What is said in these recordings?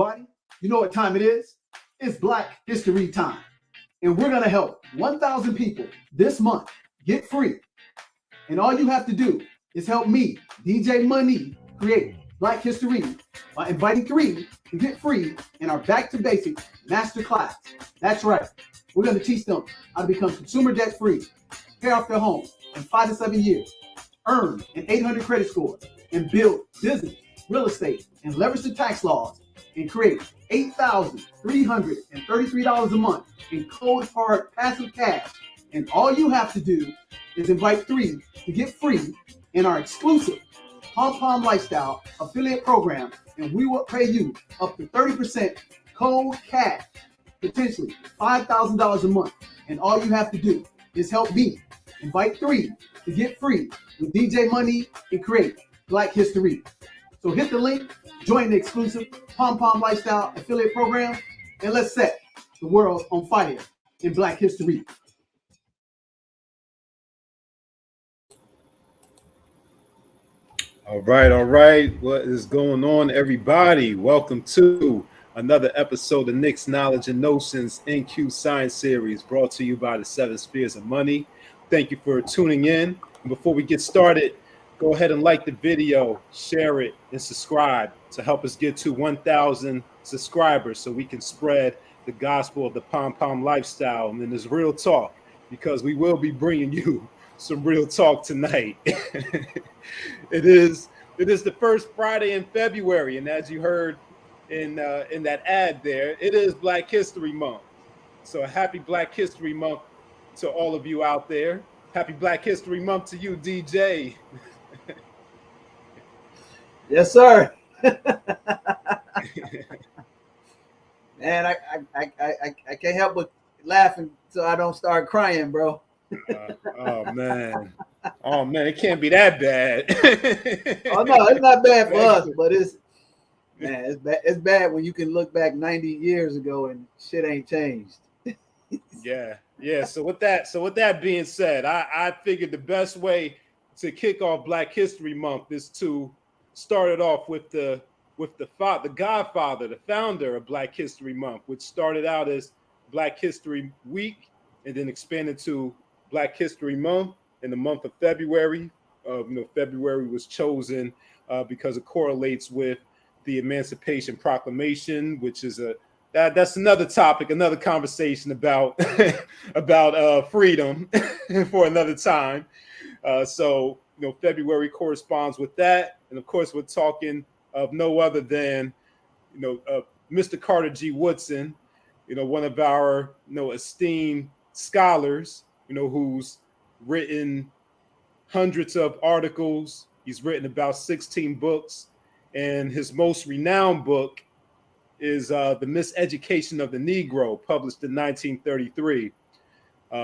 everybody. You know what time it is? It's Black History time. And we're going to help 1,000 people this month get free. And all you have to do is help me, DJ Money, create Black History by inviting 3 to get free in our Back to Basics Masterclass. That's right. We're going to teach them how to become consumer debt free, pay off their home in 5 to 7 years, earn an 800 credit score, and build business, real estate, and leverage the tax laws, and create $8,333 a month in cold hard passive cash. And all you have to do is invite 3 to get free in our exclusive Pom Pom Lifestyle affiliate program, and we will pay you up to 30% cold cash, potentially $5,000 a month. And all you have to do is help me invite 3 to get free with DJ Money and create Black History. So hit the link, join the exclusive Pom Pom Lifestyle affiliate program, and let's set the world on fire in Black History. All right. What is going on, everybody? Welcome to another episode of Nick's Knowledge and Notions NQ Science Series, brought to you by the 7 Spheres of Money. Thank you for tuning in. And before we get started, go ahead and like the video, share it, and subscribe to help us get to 1,000 subscribers so we can spread the gospel of the Pom Pom lifestyle. And then there's real talk, because we will be bringing you some real talk tonight. It is the first Friday in February, and as you heard in that ad there, it is Black History Month. So happy Black History Month to all of you out there. Happy Black History Month to you, DJ. Yes, sir. Man, I can't help but laughing so I don't start crying, bro. Oh man, it can't be that bad. Oh no, it's not bad for us, but it's bad. It's bad when you can look back 90 years ago and shit ain't changed. Yeah. So with that being said, I figured the best way to kick off Black History Month is to start it off with the godfather, the founder of Black History Month, which started out as Black History Week and then expanded to Black History Month in the month of February. February was chosen because it correlates with the Emancipation Proclamation, which is that's another topic, another conversation about freedom for another time. So February corresponds with that, and of course we're talking of no other than Mr. Carter G. Woodson, one of our esteemed scholars, who's written hundreds of articles. He's written about 16 books, and his most renowned book is The Miseducation of the Negro, published in 1933.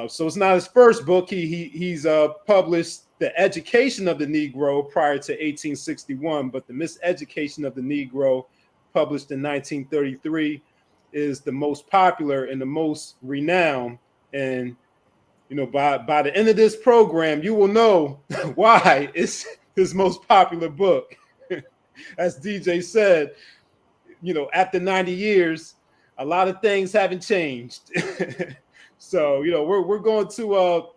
So it's not his first book. He's published The Education of the Negro prior to 1861, but The Miseducation of the Negro, published in 1933, is the most popular and the most renowned. And by the end of this program, you will know why it's his most popular book. As DJ said, after 90 years, a lot of things haven't changed. So, we're going to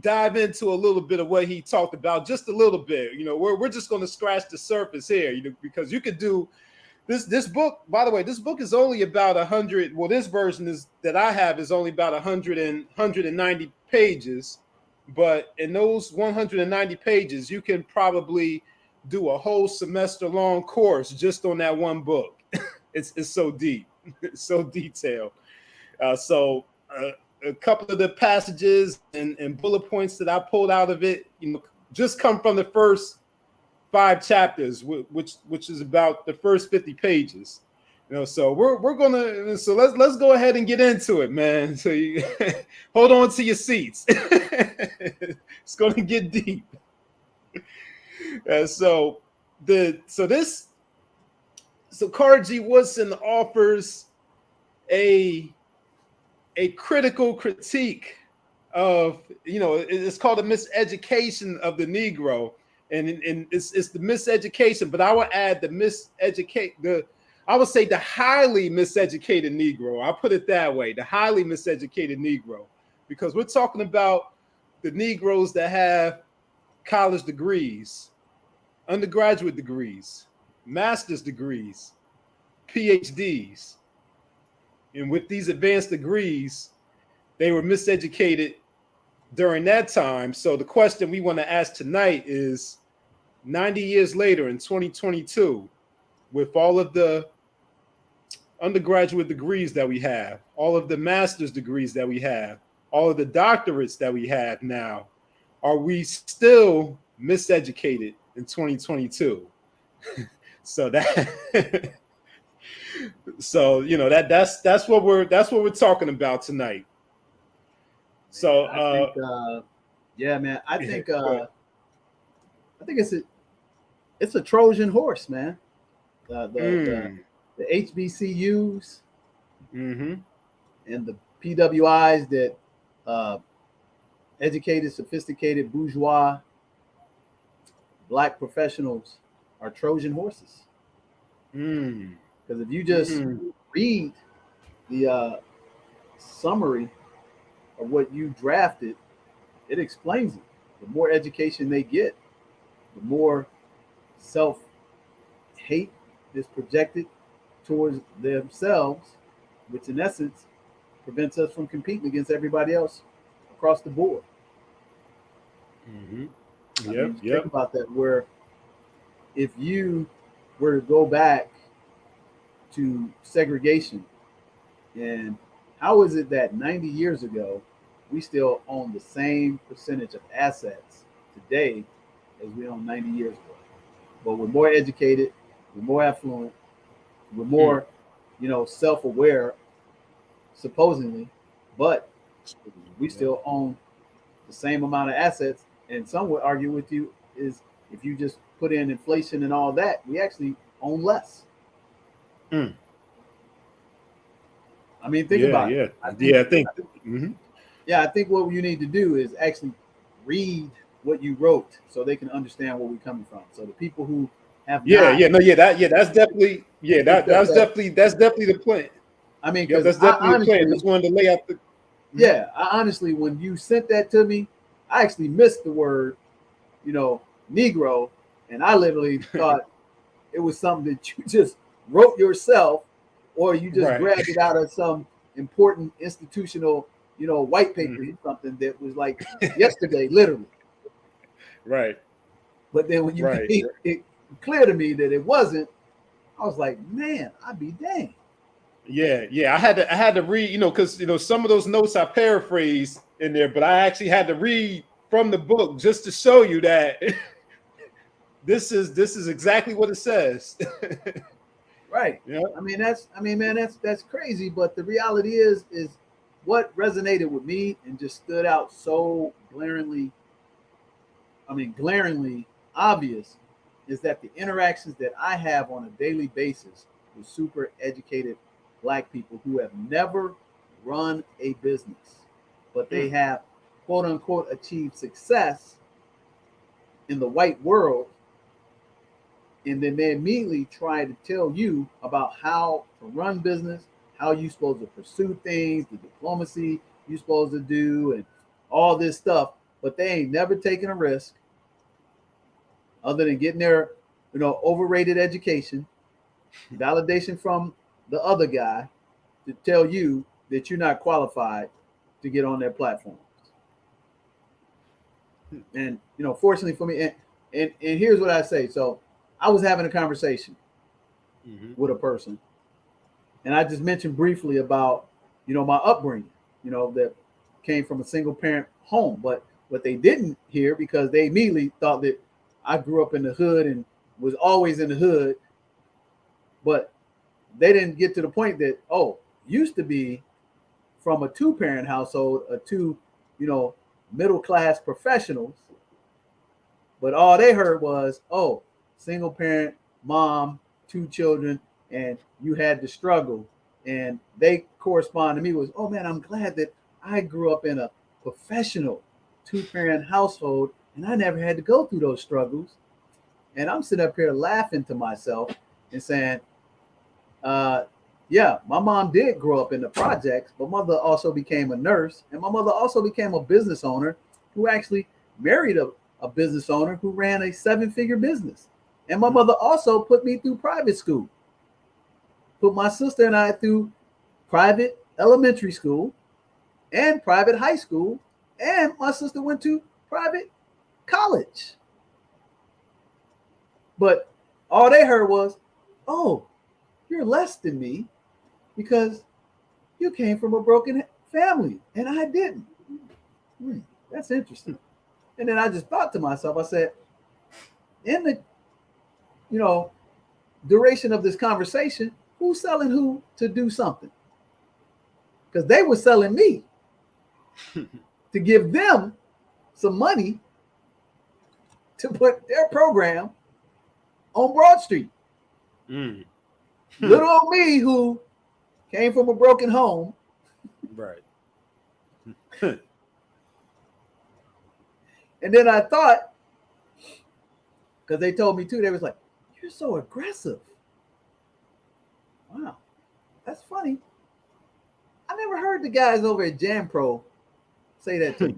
dive into a little bit of what he talked about, just a little bit. We're just going to scratch the surface here, because you could do this book. By the way, this book is only about 100. Well, this version that I have is only about 190 pages. But in those 190 pages, you can probably do a whole semester-long course just on that one book. It's so deep, it's so detailed. So a couple of the passages and bullet points that I pulled out of it, just come from the first 5 chapters, which is about the first 50 pages. So we're gonna let's go ahead and get into it, man. So you hold on to your seats. It's gonna get deep. So Carter G. Woodson offers a critical critique of, it's called a miseducation of the Negro, and it's the miseducation, but I would add I would say the highly miseducated Negro. I'll put it that way, the highly miseducated Negro, because we're talking about the Negroes that have college degrees, undergraduate degrees, master's degrees, PhDs. And with these advanced degrees, they were miseducated during that time. So the question we want to ask tonight is 90 years later in 2022, with all of the undergraduate degrees that we have, all of the master's degrees that we have, all of the doctorates that we have now, are we still miseducated in 2022? So that so that's what we're talking about tonight. So I think, yeah, man, I think it's a Trojan horse, man. The HBCUs and the PWIs that educated, sophisticated, bourgeois Black professionals are Trojan horses. Because if you just read the summary of what you drafted, it explains it. The more education they get, the more self-hate is projected towards themselves, which in essence prevents us from competing against everybody else across the board. Think about that, where if you were to go back to segregation, and how is it that 90 years ago we still own the same percentage of assets today as we owned 90 years ago? But we're more educated, we're more affluent, we're more, self-aware, supposedly, but we still own the same amount of assets. And some would argue with you is if you just put in inflation and all that, we actually own less. I mean, think about it. I think what you need to do is actually read what you wrote so they can understand where we're coming from. So the people who have that's definitely the plan. I mean, that's definitely the plan. Just wanted to lay out the I honestly, when you sent that to me, I actually missed the word, Negro, and I literally thought it was something that you just wrote yourself, or you just grabbed it out of some important institutional, white paper or something that was like yesterday, literally. Right. But then when you made it clear to me that it wasn't, I was like, man, I'd be dang. Yeah. I had to read, because some of those notes I paraphrased in there, but I actually had to read from the book just to show you that this is exactly what it says. Right. Yeah. That's crazy. But the reality is what resonated with me and just stood out so glaringly obvious is that the interactions that I have on a daily basis with super educated Black people who have never run a business, but they have quote unquote achieved success in the white world. And then they immediately try to tell you about how to run business, how you're supposed to pursue things, the diplomacy you're supposed to do, and all this stuff. But they ain't never taken a risk other than getting their, overrated education, validation from the other guy to tell you that you're not qualified to get on their platforms. And, fortunately for me, and here's what I say. So I was having a conversation with a person, and I just mentioned briefly about, my upbringing, that came from a single parent home. But what they didn't hear, because they immediately thought that I grew up in the hood and was always in the hood, but they didn't get to the point that, used to be from a 2-parent household, two, middle-class professionals. But all they heard was, single parent, mom, 2 children, and you had to struggle. And they correspond to me was, man, I'm glad that I grew up in a professional 2-parent household and I never had to go through those struggles. And I'm sitting up here laughing to myself and saying, Yeah, my mom did grow up in the projects, but mother also became a nurse, and my mother also became a business owner who actually married a business owner who ran a 7-figure business. And my mother also put me through private school, put my sister and I through private elementary school and private high school, and my sister went to private college. But all they heard was, oh, you're less than me because you came from a broken family and I didn't. That's interesting. And then I just thought to myself, I said, in the duration of this conversation, who's selling who to do something? Because they were selling me to give them some money to put their program on Broad Street. Little old me who came from a broken home. Right. And then I thought, because they told me too, they was like, you're so aggressive. Wow, that's funny. I never heard the guys over at Jam Pro say that to me.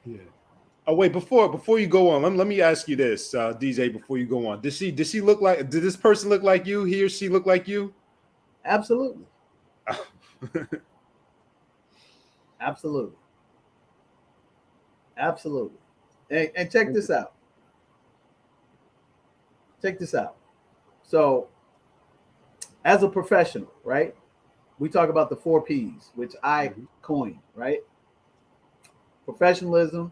Yeah. Oh wait, before you go on, let me ask you this, DJ. Before you go on, did this person look like you? He or she look like you? Absolutely. Absolutely. Absolutely. And check this out. Check this out. So, as a professional, right? We talk about the 4 P's, which I coined, right? Professionalism,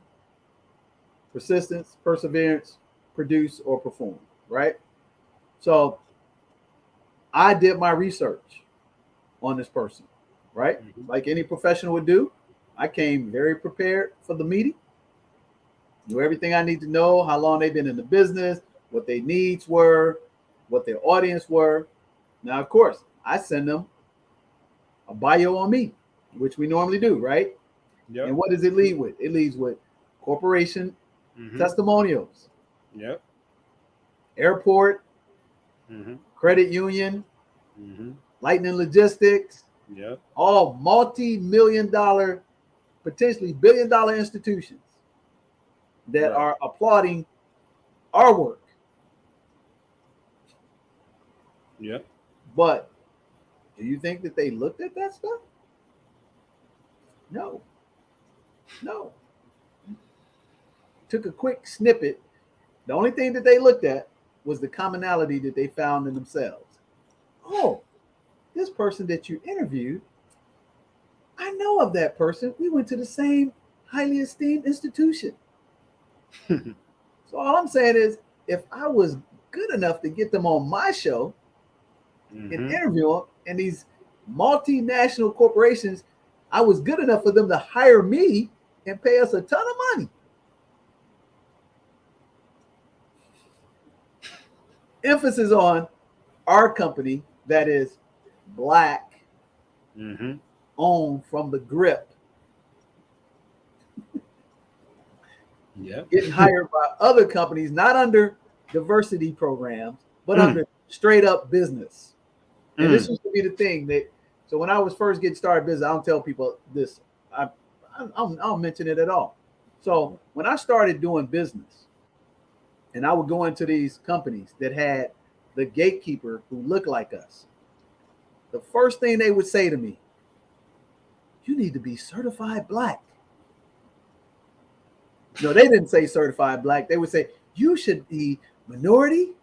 persistence, perseverance, produce, or perform, right? So, I did my research on this person, right? Like any professional would do. I came very prepared for the meeting. Knew everything I need to know, how long they've been in the business, what their needs were, what their audience were. Now, of course, I send them a bio on me, which we normally do, right? Yep. And what does it lead with? It leads with corporation testimonials. Yep. Airport, credit union, Lightning Logistics. Yep. All multi-million-dollar, potentially billion-dollar institutions that are applauding our work. Yep. But do you think that they looked at that stuff? No. Took a quick snippet. The only thing that they looked at was the commonality that they found in themselves. Oh, this person that you interviewed, I know of that person. We went to the same highly esteemed institution. So all I'm saying is, if I was good enough to get them on my show and interview them, and these multinational corporations, I was good enough for them to hire me and pay us a ton of money. Emphasis on our company that is Black, owned from the grip. Getting hired by other companies, not under diversity programs, but under straight up business. And this used to be the thing that, so when I was first getting started business, I don't tell people this. I don't mention it at all. So when I started doing business, and I would go into these companies that had the gatekeeper who looked like us, the first thing they would say to me, you need to be certified Black. No, they didn't say certified Black. They would say, you should be minority,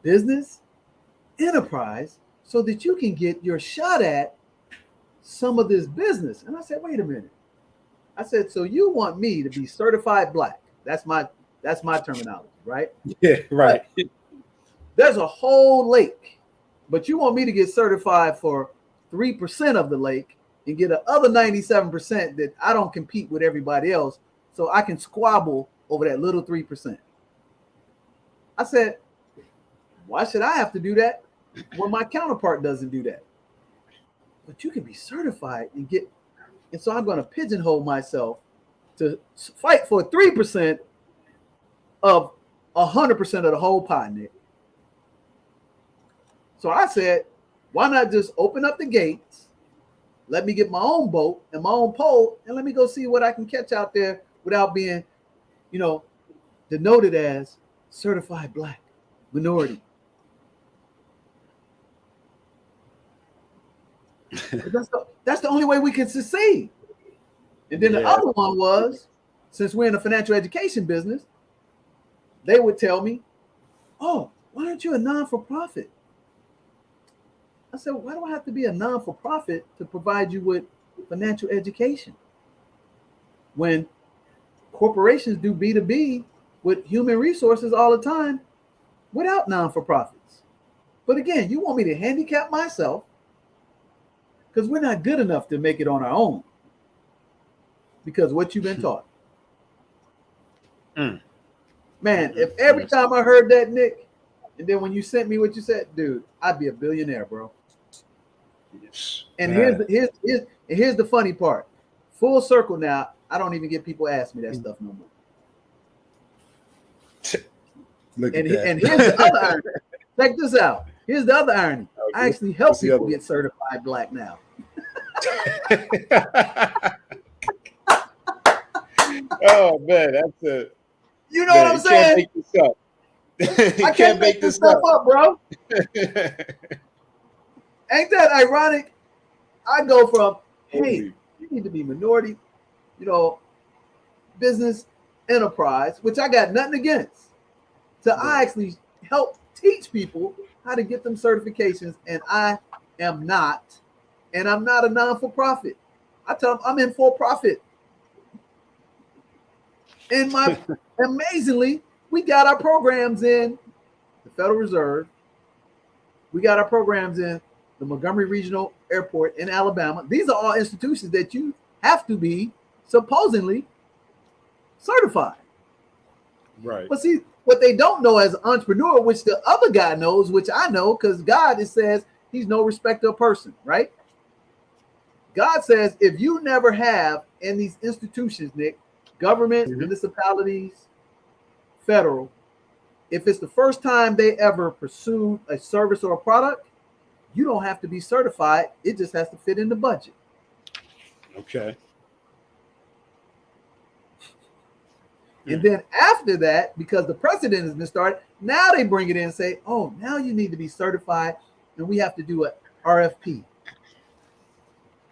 business, enterprise, so that you can get your shot at some of this business. And I said, wait a minute. I said, so you want me to be certified Black? That's my terminology, right? Yeah, right. But there's a whole lake, but you want me to get certified for 3% of the lake and get the other 97% that I don't compete with everybody else, so I can squabble over that little 3%. I said, why should I have to do that when my counterpart doesn't do that? But you can be certified and get, and so I'm going to pigeonhole myself to fight for 3% of 100% of the whole pie, Nick. So I said, why not just open up the gates, let me get my own boat and my own pole, and let me go see what I can catch out there without being, denoted as certified black minority. That's the only way we can succeed. And then the other one was, since we're in the financial education business, they would tell me, oh, why aren't you a non-for-profit? I said, why do I have to be a non-for-profit to provide you with financial education? When corporations do B2B with human resources all the time without non-for-profits. But again, you want me to handicap myself because we're not good enough to make it on our own because what you've been taught. Man, if every time I heard that, Nick, and then when you sent me what you said, dude, I'd be a billionaire, bro. And here's the funny part. Full circle now, I don't even get people ask me that stuff no more. Look and, at that. And here's the other irony. Check this out. Here's the other irony. Okay. I actually help people get certified black now. Oh man, that's a. You know what I'm saying? I can't make this stuff up, bro. Ain't that ironic? I go from, hey, you need to be minority, business enterprise, which I got nothing against, to I actually help teach people how to get them certifications, and I am not, and I'm not a non-for-profit. I tell them I'm in for-profit. And amazingly, we got our programs in the Federal Reserve. We got our programs in the Montgomery Regional Airport in Alabama. These are all institutions that you have to be supposedly certified. Right. But see, what they don't know as an entrepreneur, which the other guy knows, which I know, because God, it says he's no respecter of person, right? God says if you never have in these institutions, Nick, government, municipalities, federal, if it's the first time they ever pursued a service or a product, you don't have to be certified. It just has to fit in the budget. Okay. And then after that, because the precedent has been started, now they bring it in and say, oh, now you need to be certified and we have to do an RFP.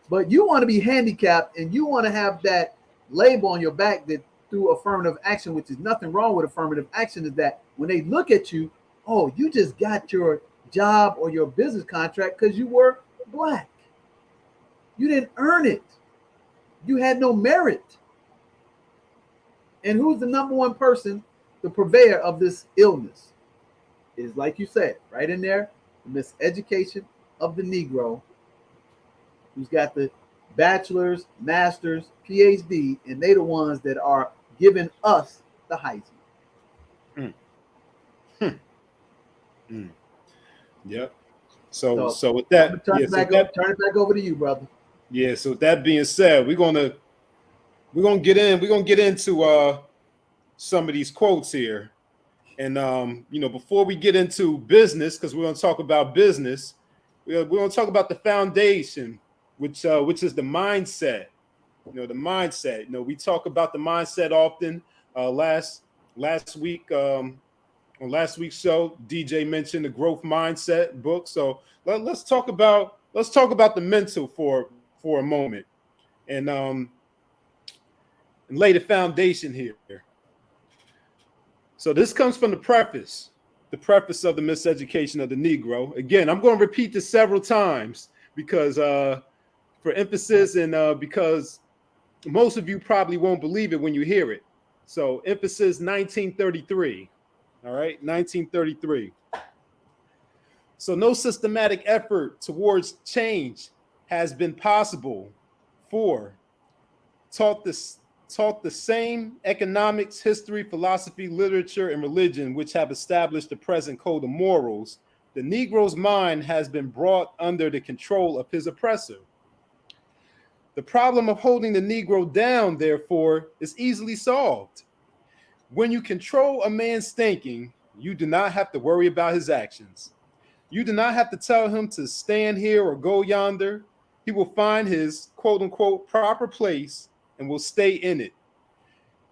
But you want to be handicapped and you want to have that label on your back that through affirmative action, which is nothing wrong with affirmative action, is that when they look at you, oh, you just got your job or your business contract because you were black. You didn't earn it. You had no merit. And who's the number one person, the purveyor of this illness? It is, like you said, right in there, the miseducation of the Negro, who's got the bachelor's, master's, PhD, and they the ones that are giving us the Heisman. Yep. So with that, turn it back over to you, brother. Yeah. So with that being said, we're gonna get into some of these quotes here, and before we get into business, because we're gonna talk about business, we're gonna talk about the foundation, which is the mindset. The mindset. We talk about the mindset often. Last week. On last week's show, DJ mentioned the growth mindset book. So let's talk about the mental for a moment, and lay the foundation here. So this comes from the preface of the Miseducation of the Negro. Again, I'm going to repeat this several times because for emphasis and because most of you probably won't believe it when you hear it. So emphasis 1933. All right, 1933. So no systematic effort towards change has been possible for taught the same economics, history, philosophy, literature, and religion which have established the present code of morals. The Negro's mind has been brought under the control of his oppressor. The problem of holding the Negro down, therefore, is easily solved. When you control a man's thinking, you do not have to worry about his actions. You do not have to tell him to stand here or go yonder. He will find his quote unquote proper place and will stay in it.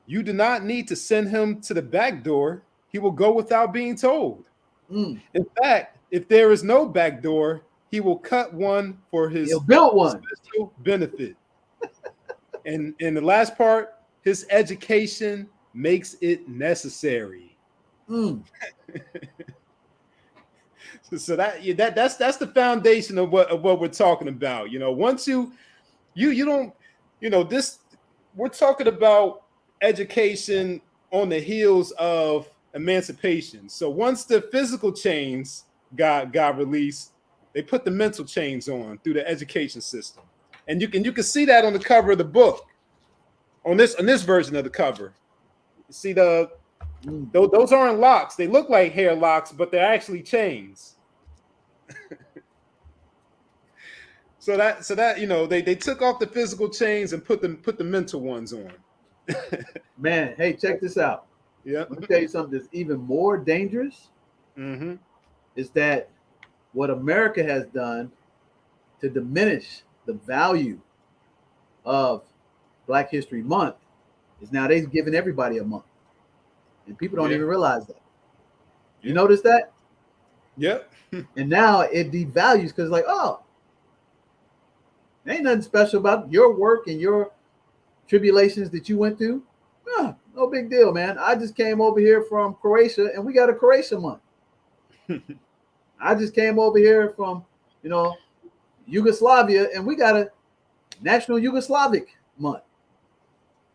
You do not need to send him to the back door. He will go without being told. In fact, if there is no back door, he will cut one for his special benefit. And the last part, his education makes it necessary. So that's the foundation of what we're talking about. You know, once you don't, you know, this, we're talking about education on the heels of emancipation. So once the physical chains got released, they put the mental chains on through the education system. And you can see that on the cover of the book. On this version of the cover. You see those aren't locks. They look like hair locks, but they're actually chains. So that you know, they took off the physical chains and put the mental ones on. Man, hey, check this out. Yeah. Let me tell you something that's even more dangerous. Is that what America has done to diminish the value of Black History Month is now they've given everybody a month. And people don't even realize that. You notice that? Yep. And now it devalues because like, oh, there ain't nothing special about your work and your tribulations that you went through. No big deal, man. I just came over here from Croatia and we got a Croatia month. I just came over here from, you know, Yugoslavia and we got a National Yugoslavic month.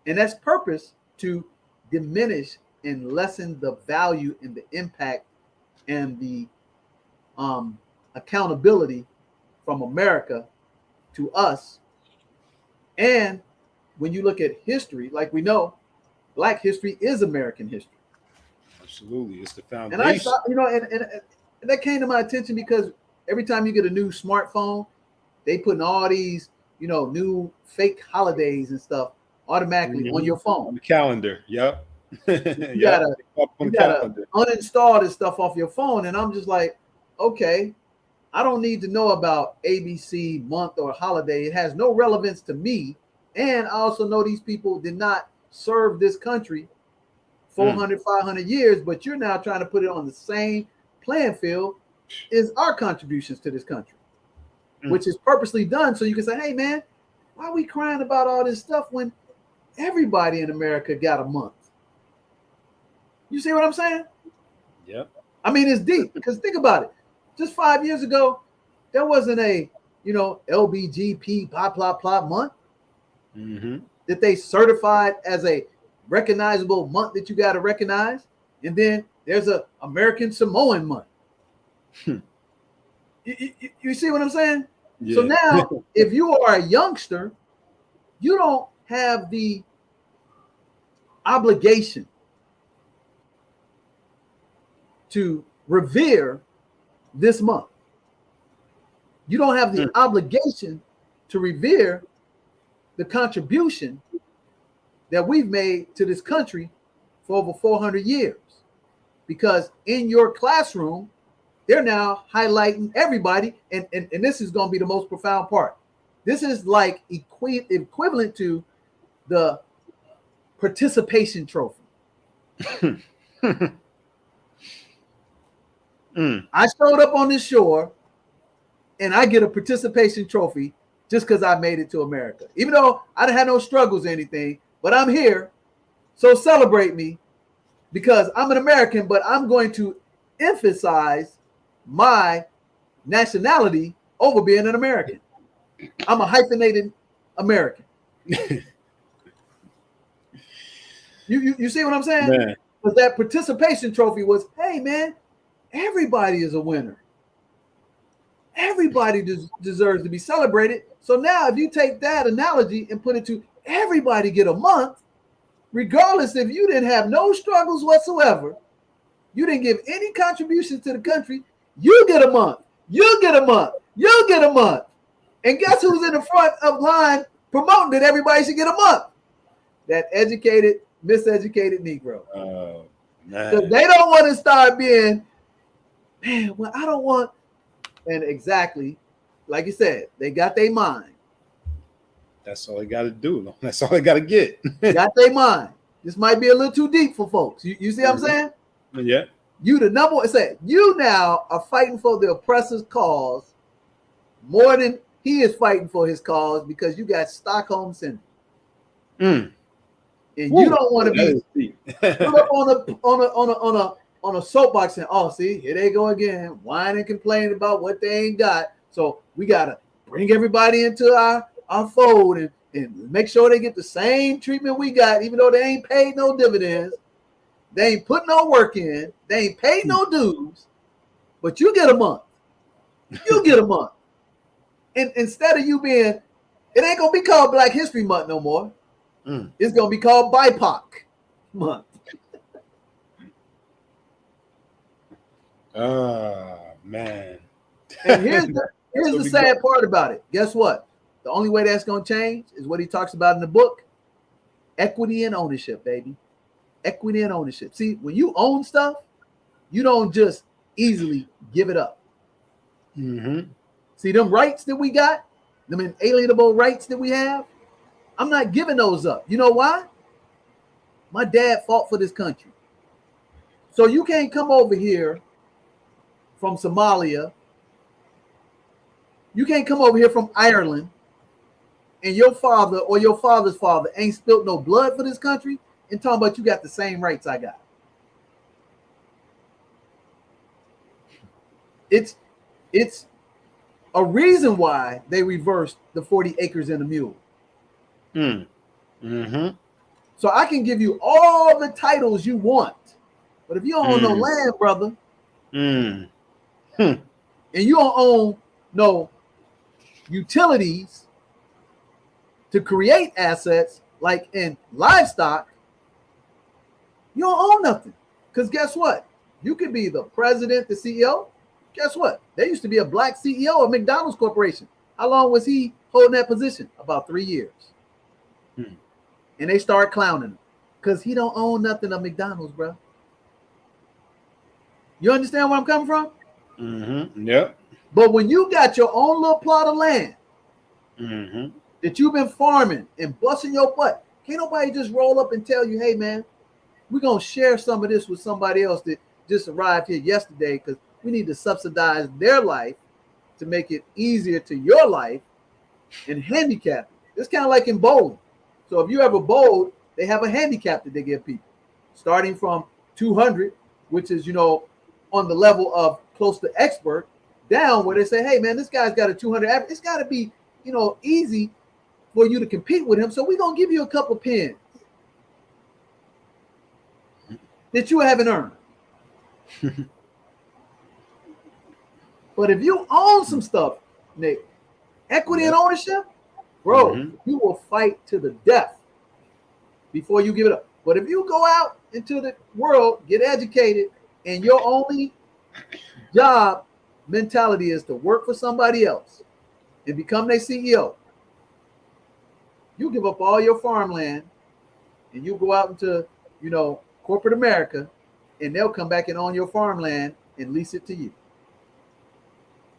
And that's purpose to diminish and lessen the value and the impact and the accountability from America to us. And when you look at history, like we know, Black history is American history. Absolutely, it's the foundation. And I saw, you know, and that came to my attention because every time you get a new smartphone, they putting all these, you know, new fake holidays and stuff automatically on your phone. On the calendar, yep. You gotta uninstall this stuff off your phone, and I'm just like, okay, I don't need to know about ABC month or holiday. It has no relevance to me, and I also know these people did not serve this country 400, 500 years, but you're now trying to put it on the same playing field as our contributions to this country, which is purposely done so you can say, hey, man, why are we crying about all this stuff when everybody in America got a month? You see what I'm saying? Yep. I mean, it's deep because think about it. Just 5 years ago, there wasn't a, you know, LBGP blah, blah, blah month that they certified as a recognizable month that you got to recognize. And then there's a American Samoan month. You see what I'm saying? Yeah. So now, if you are a youngster, you don't have the obligation to revere this month. You don't have the obligation to revere the contribution that we've made to this country for over 400 years. Because in your classroom, they're now highlighting everybody. And this is going to be the most profound part. This is like equivalent to the participation trophy. I showed up on this shore and I get a participation trophy just because I made it to America. Even though I didn't have no struggles or anything, but I'm here. So celebrate me because I'm an American, but I'm going to emphasize my nationality over being an American. I'm a hyphenated American. You see what I'm saying? Because that participation trophy was, hey, man, everybody is a winner. Everybody deserves to be celebrated. So now if you take that analogy and put it to everybody get a month, regardless if you didn't have no struggles whatsoever, you didn't give any contributions to the country, you get a month. You get a month. You get a month. And guess who's in the front of line promoting that everybody should get a month? That educated miseducated Negro. Oh, Because man. they don't want to start being, man, well, I don't want, and exactly, like you said, they got their mind. That's all they got to do. That's all they got to get. Got their mind. This might be a little too deep for folks. You see what I'm saying? Yeah. You the number one, say, you now are fighting for the oppressor's cause more than he is fighting for his cause because you got Stockholm syndrome. And Woo. you don't want to be put up on a soapbox and see, here they go again, whining and complaining about what they ain't got. So we gotta bring everybody into our fold and make sure they get the same treatment we got, even though they ain't paid no dividends, they ain't put no work in, they ain't paid no dues, but you get a month. You get a month. And instead of you being, it ain't gonna be called Black History Month no more. It's gonna be called BIPOC Month. Man. And here's the sad part about it. Guess what? The only way that's gonna change is what he talks about in the book: equity and ownership, baby. Equity and ownership. See, when you own stuff, you don't just easily give it up. See, them rights that we got, them inalienable rights that we have, I'm not giving those up. You know why? My dad fought for this country. So you can't come over here from Somalia. You can't come over here from Ireland and your father or your father's father ain't spilt no blood for this country and talking about you got the same rights I got. It's a reason why they reversed the 40 acres and a mule. So I can give you all the titles you want, but if you don't own no land, brother, and you don't own no utilities to create assets like in livestock, you don't own nothing. Because guess what? You could be the president, the CEO. Guess what? There used to be a black CEO of McDonald's Corporation. How long was he holding that position? About 3 years. And they start clowning him because he don't own nothing of McDonald's, bro. You understand where I'm coming from? Yep. But when you got your own little plot of land that you've been farming and busting your butt, can't nobody just roll up and tell you, hey, man, we're going to share some of this with somebody else that just arrived here yesterday because we need to subsidize their life to make it easier to your life and handicap it. It's kind of like in bowling. So if you ever bowled, they have a handicap that they give people, starting from 200, which is, on the level of close to expert, down where they say, hey, man, this guy's got a 200 average. It's got to be, easy for you to compete with him. So we're going to give you a couple pins that you haven't earned. But if you own some stuff, Nick, equity and ownership, bro, you will fight to the death before you give it up. But if you go out into the world, get educated, and your only job mentality is to work for somebody else and become their CEO, you give up all your farmland and you go out into, corporate America, and they'll come back and own your farmland and lease it to you.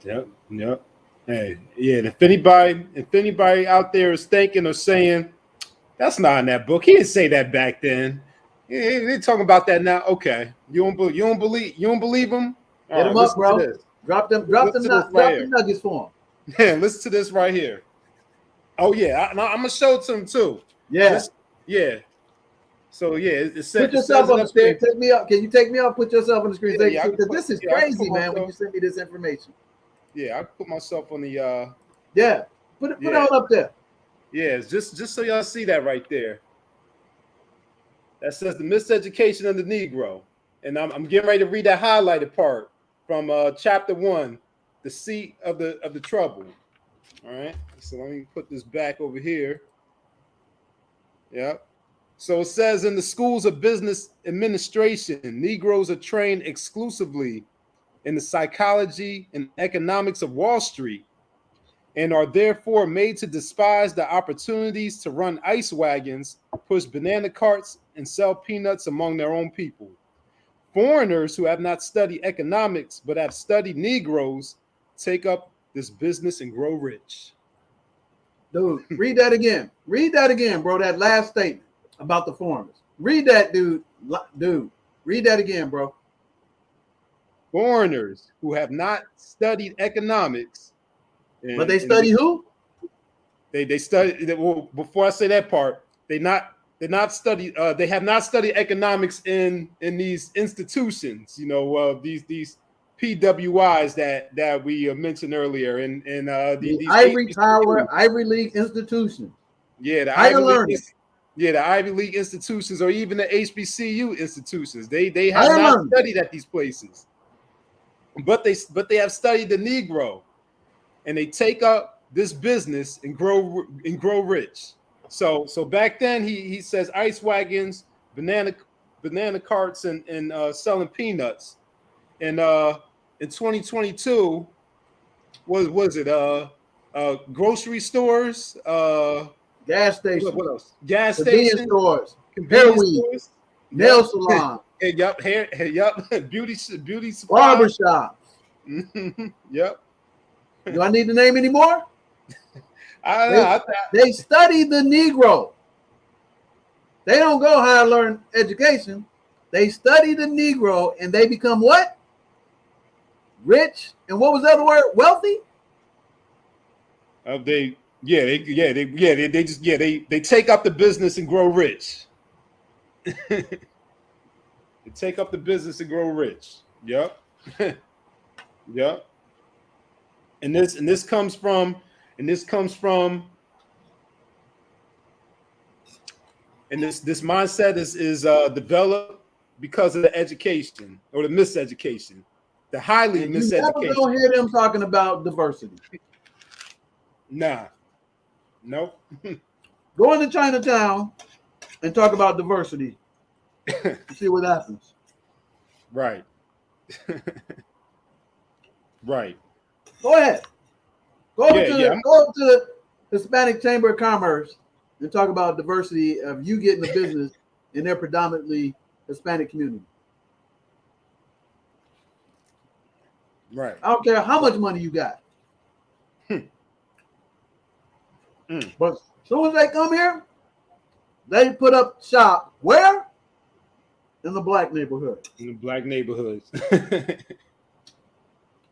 Yep. Hey, yeah. If anybody out there is thinking or saying that's not in that book, he didn't say that back then. Yeah, they're talking about that now. Okay, you don't believe him? Hit him up, bro. Drop them nuggets for him. Yeah, listen to this right here. Oh yeah, I'm gonna show it to him too. Yeah. So yeah, it says. Put yourself on the screen. Take me up. Can you take me up? Put yourself on the screen. Because this is crazy, man. When you send me this information. Yeah, I put myself on the. Yeah, put it on up there. Yeah, just so y'all see that right there. That says the miseducation of the Negro, and I'm getting ready to read that highlighted part from chapter 1, the seat of the trouble. All right, so let me put this back over here. Yep. So it says in the schools of business administration, Negroes are trained exclusively in the psychology and economics of Wall Street and are therefore made to despise the opportunities to run ice wagons, push banana carts, and sell peanuts among their own people. Foreigners who have not studied economics but have studied Negroes take up this business and grow rich. Dude, read that again. Read that again, bro. That last statement about the foreigners. Read that, dude. Dude, read that again, bro. Foreigners who have not studied economics. But they study who? They study. Well, before I say that part, they have not studied economics in these institutions. You know, these PWIs that we mentioned earlier, and these Ivy League institutions. Yeah, the Ivy League institutions, or even the HBCU institutions. They have not studied at these places, but they have studied the Negro, and they take up this business and grow rich. So back then he says ice wagons, banana carts, and selling peanuts. And in 2022, what was it? Grocery stores, gas stations. What else? Gas convenience stations, stores, convenience stores, nail salon. Beauty supplies, barbershops. Yep. Do I need to name any more? I don't know. They study the Negro. They don't go higher learn education. They study the Negro, and they become what? Rich. And what was the other word? Wealthy. They take up the business and grow rich. They take up the business and grow rich. Yep. Yep. And this comes from this mindset is developed because of the education or the miseducation, the highly miseducation. You never don't hear them talking about diversity. Nah. Nope. Go into Chinatown and talk about diversity. See what happens. Right. Right. Go ahead. Go up to the Hispanic Chamber of Commerce and talk about diversity of you getting a business in their predominantly Hispanic community. Right. I don't care how much money you got. But as soon as they come here, they put up shop where? In the black neighborhood. In the black neighborhoods.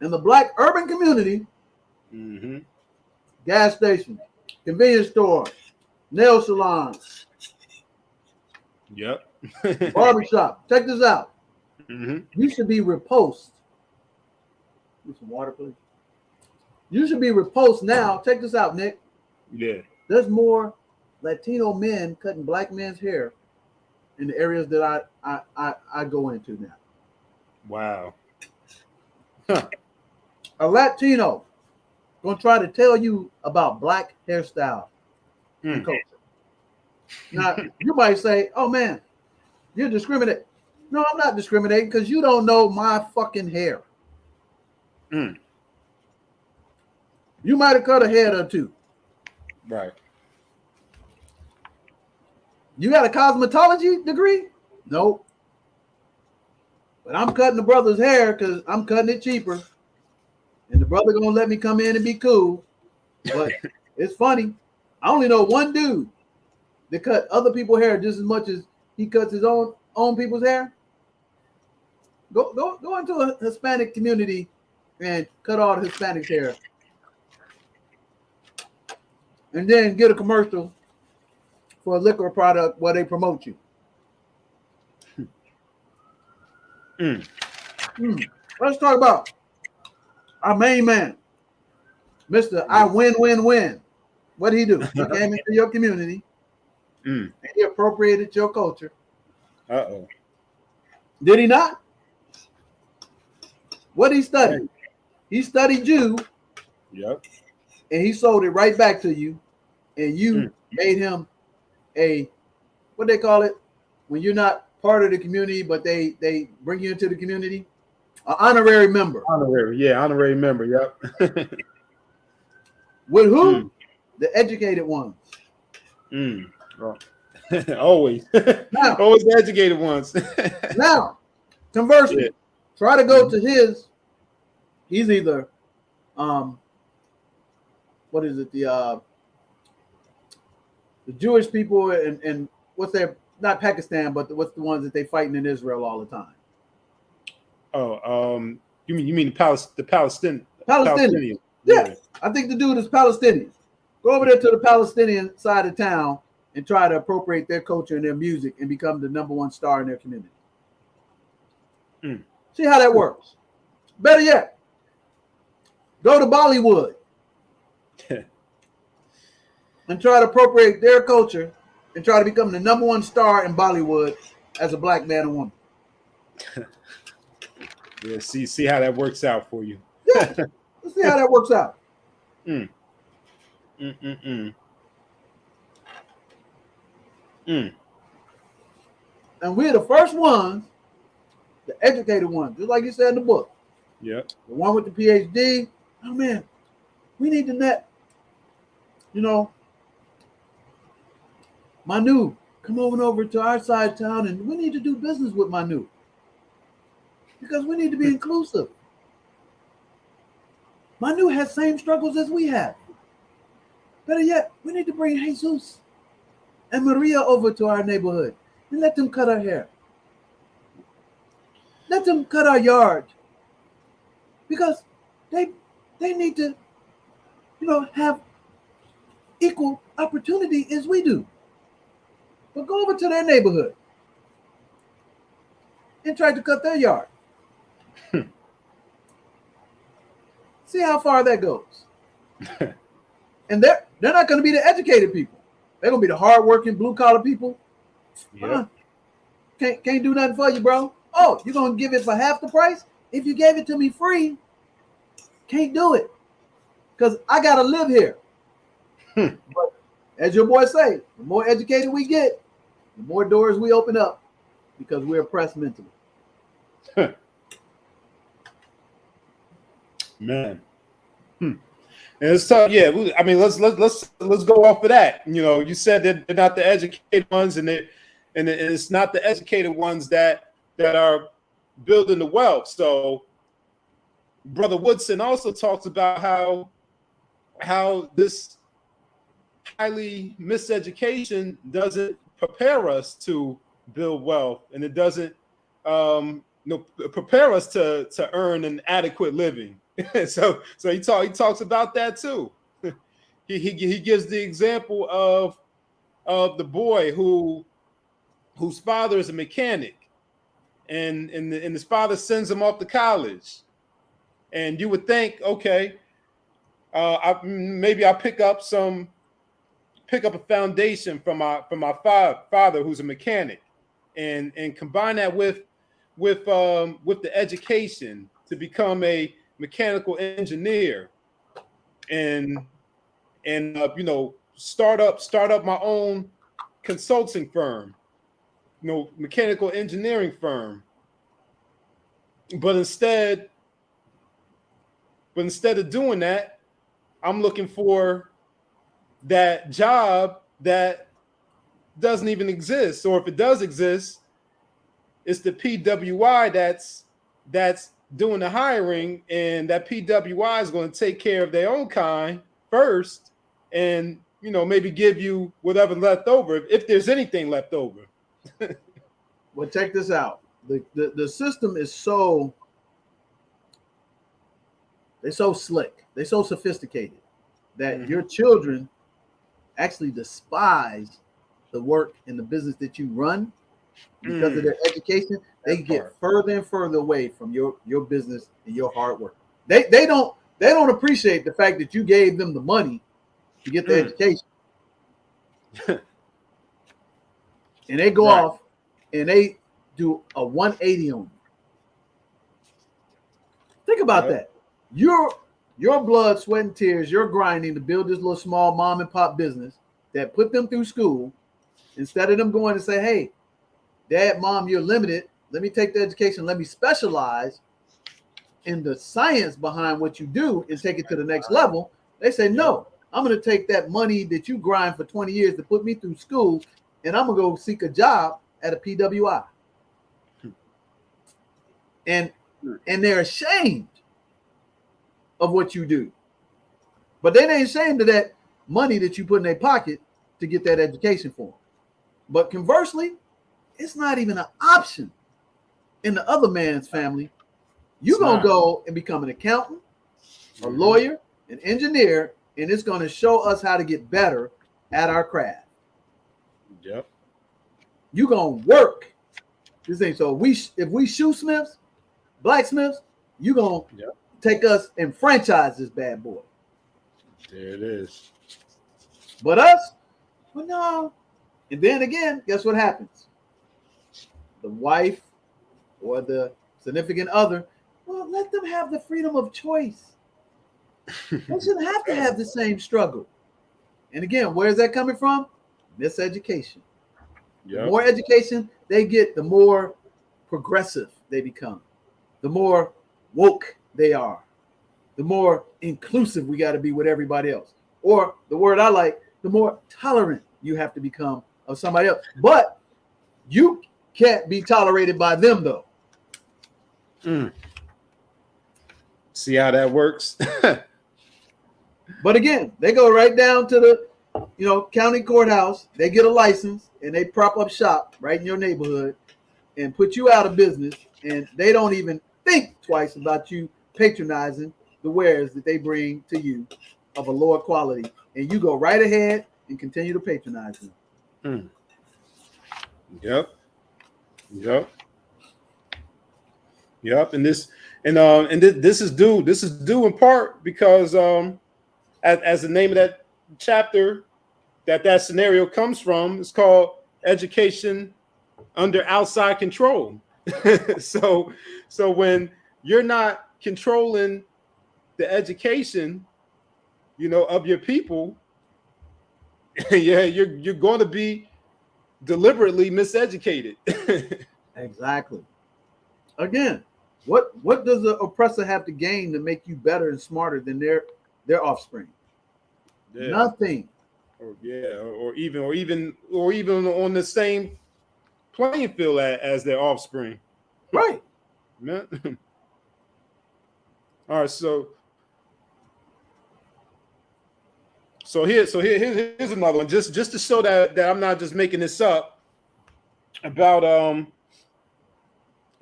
In the black urban community, gas stations, convenience stores, nail salons. Yep. Barbershop. Check this out. You should be repulsed. Get some water, please. You should be repulsed now. Check this out, Nick. Yeah. There's more Latino men cutting black men's hair in the areas that I go into now. Wow. Huh. A Latino gonna try to tell you about black hairstyle and culture. Now you might say, "Oh man, you're discriminating." No, I'm not discriminating because you don't know my fucking hair. You might have cut a head or two. Right. You got a cosmetology degree? Nope. But I'm cutting the brother's hair because I'm cutting it cheaper. And the brother gonna let me come in and be cool. But it's funny. I only know one dude that cut other people's hair just as much as he cuts his own people's hair. Go into a Hispanic community and cut all the Hispanics' hair. And then get a commercial for a liquor product where they promote you. Let's talk about our main man, Mr. I win. What did he do? He came into your community and he appropriated your culture. Uh-oh. Did he not? What did he study? He studied you. Yep. And he sold it right back to you. And you made him a, what they call it? When you're not part of the community, but they bring you into the community? An honorary member. Honorary member, yep. With who? The educated ones. Oh. Always. Now, Always the educated ones. now, conversely, Yeah. try to go to he's either what is it, the Jewish people and what's their, not Pakistan, but what's the ones that they fighting in Israel all the time? Oh, you mean the Palestinians? Yeah, I think the dude is Palestinians. Go over there to the Palestinian side of town and try to appropriate their culture and their music and become the #1 star in their community. See how that works. Better yet, go to Bollywood and try to appropriate their culture and try to become the #1 star in Bollywood as a black man and woman. Yeah, see how that works out for you. Yeah, let's see how that works out. And we're the first ones, the educated ones, just like you said in the book. Yep. The one with the PhD. Oh man, we need to net. Manu, come over to our side of town, and we need to do business with Manu because we need to be inclusive. Manu has same struggles as we have. Better yet, we need to bring Jesus and Maria over to our neighborhood and let them cut our hair. Let them cut our yard because they need to, have equal opportunity as we do. But go over to their neighborhood and try to cut their yard. See how far that goes. And they're not going to be the educated people. They're going to be the hardworking blue collar people. Yep. Can't do nothing for you, bro. Oh, you're going to give it for half the price? If you gave it to me free, can't do it because I got to live here. But as your boy say, the more educated we get, the more doors we open up because we're oppressed mentally. Man. And it's tough. Yeah, let's go off of that. You said that they're not the educated ones, and it's not the educated ones that are building the wealth. So, Brother Woodson also talks about how this highly miseducation doesn't prepare us to build wealth, and it doesn't prepare us to earn an adequate living. so he talks about that too. he gives the example of the boy whose father is a mechanic, and his father sends him off to college, and you would think, okay, maybe I'll pick up a foundation from my father who's a mechanic, and combine that with the education to become a mechanical engineer, and start up my own consulting firm, mechanical engineering firm. But instead of doing that, I'm looking for that job that doesn't even exist, or if it does exist, it's the PWI that's doing the hiring, and that PWI is going to take care of their own kind first, and maybe give you whatever left over, if there's anything left over. Well, check this out. The system is so slick, they're so sophisticated that your children actually despise the work and the business that you run because of their education. They get further and further away from your business and your hard work. They don't appreciate the fact that you gave them the money to get the education. And they go off and they do a 180 on you. Think about that. Your blood, sweat, and tears, you're grinding to build this little small mom and pop business that put them through school. Instead of them going to say, hey, Dad, Mom, you're limited. Let me take the education. Let me specialize in the science behind what you do and take it to the next level. They say, no, I'm going to take that money that you grind for 20 years to put me through school and I'm gonna go seek a job at a PWI. And they're ashamed of what you do. But they ain't ashamed of that money that you put in their pocket to get that education for them. But conversely, it's not even an option in the other man's family. You're going to go and become an accountant, a lawyer, an engineer, and it's going to show us how to get better at our craft. Yep. You're going to work. This thing. So if we shoesmiths, blacksmiths, you're going to take us and franchise this bad boy. There it is. But us, well, no. And then again, guess what happens? The wife or the significant other, well, let them have the freedom of choice. They shouldn't have to have the same struggle. And again, where is that coming from? Miseducation. Yep. The more education they get, the more progressive they become. The more woke they are. The more inclusive we got to be with everybody else. Or the word I like, the more tolerant you have to become of somebody else. But you can't be tolerated by them, though. See how that works? But again, they go right down to the county courthouse. They get a license and they prop up shop right in your neighborhood and put you out of business. And they don't even think twice about you patronizing the wares that they bring to you of a lower quality. And you go right ahead and continue to patronize them. Yep. And this is due in part because as the name of that chapter that scenario comes from, it's called Education Under Outside Control. So when you're not controlling the education, of your people, you're going to be deliberately miseducated. Exactly. Again, what does the oppressor have to gain to make you better and smarter than their offspring? Yeah. Nothing. Or even on the same playing field as their offspring. Right. Yeah. All right, here's another one, just to show that I'm not just making this up about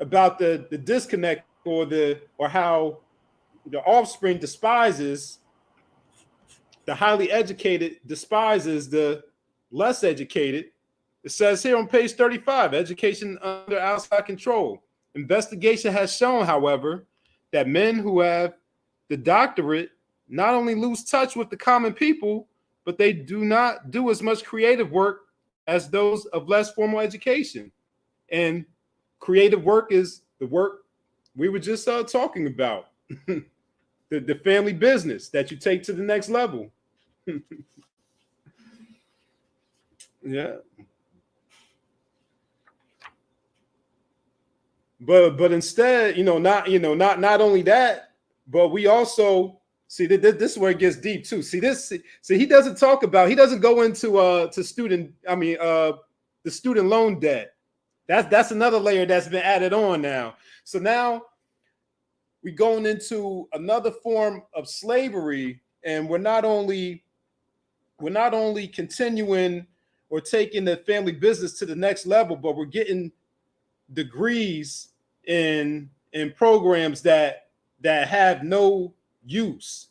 the disconnect or how the offspring despises the highly educated, despises the less educated. It says here on page 35, education under outside control. Investigation has shown, however, that men who have the doctorate not only lose touch with the common people, but they do not do as much creative work as those of less formal education. And creative work is the work we were just talking about. the family business that you take to the next level. Yeah. But instead, not only that, but we also see that this is where it gets deep too. See he doesn't go into the student loan debt. That's another layer that's been added on now. So now we're going into another form of slavery, and we're not only continuing or taking the family business to the next level, but we're getting degrees in programs that have no use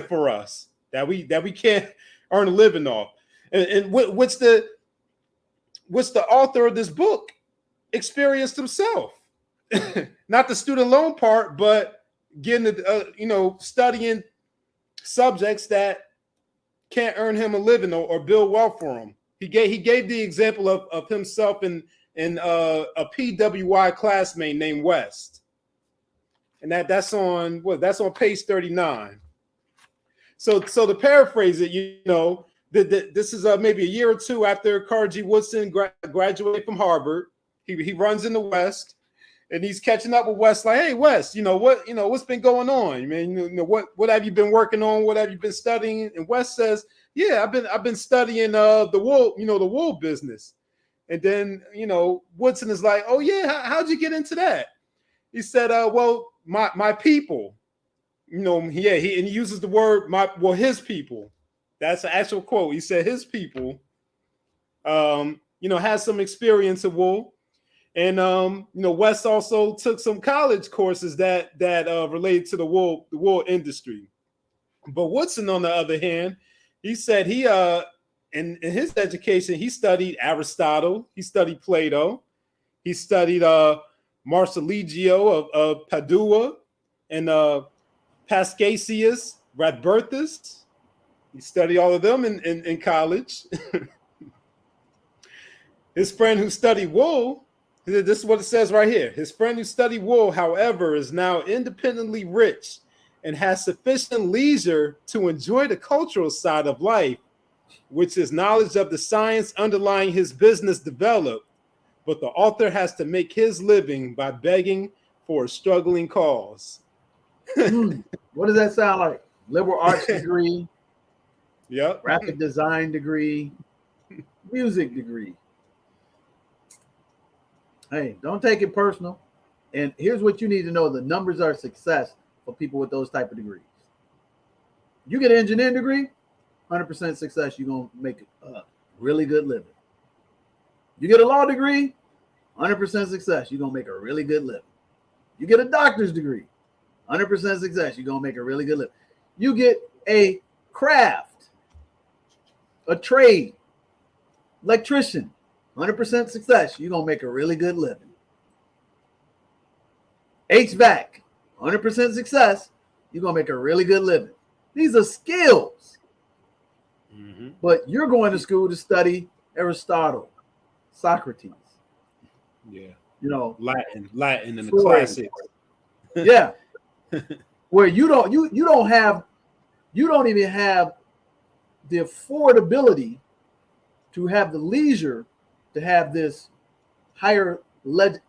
for us, that we can't earn a living off. And what's the author of this book experienced himself? Not the student loan part, but getting studying subjects that can't earn him a living or build wealth for him. He gave the example of himself and a PWI classmate named West, and that's on page 39. So to paraphrase it, this is maybe a year or two after Carter G. Woodson graduated from Harvard. He runs in the West, and he's catching up with West, like, hey West, what's been going on? I mean, what have you been working on? What have you been studying? And West says, yeah, I've been studying the wool business. And then, Woodson is like, oh yeah, how'd you get into that? He said, well, my people, he uses the word his people. That's an actual quote. He said his people, has some experience in wool. And Wes also took some college courses that related to the wool industry. But Woodson, on the other hand, he said he in his education, he studied Aristotle, he studied Plato, he studied Marsilio of Padua, and Pascasius, Radbertus. He studied all of them in college. His friend who studied wool, this is what it says right here. His friend who studied wool, however, is now independently rich and has sufficient leisure to enjoy the cultural side of life, which his knowledge of the science underlying his business developed. But the author has to make his living by begging for a struggling cause. What does that sound like? Liberal arts degree, yep. Graphic design degree, music degree. Hey, don't take it personal. And here's what you need to know. The numbers are success for people with those type of degrees. You get an engineering degree, 100% success. You're going to make a really good living. You get a law degree, 100% success. You're going to make a really good living. You get a doctor's degree, 100% success. You're going to make a really good living. You get a craft, a trade, electrician, 100% success. You're going to make a really good living. HVAC, 100% success. You're going to make a really good living. These are skills. Mm-hmm. But you're going to school to study Aristotle, Socrates. Yeah. Latin and the classics. Yeah. Where you don't even have the affordability to have the leisure to have this higher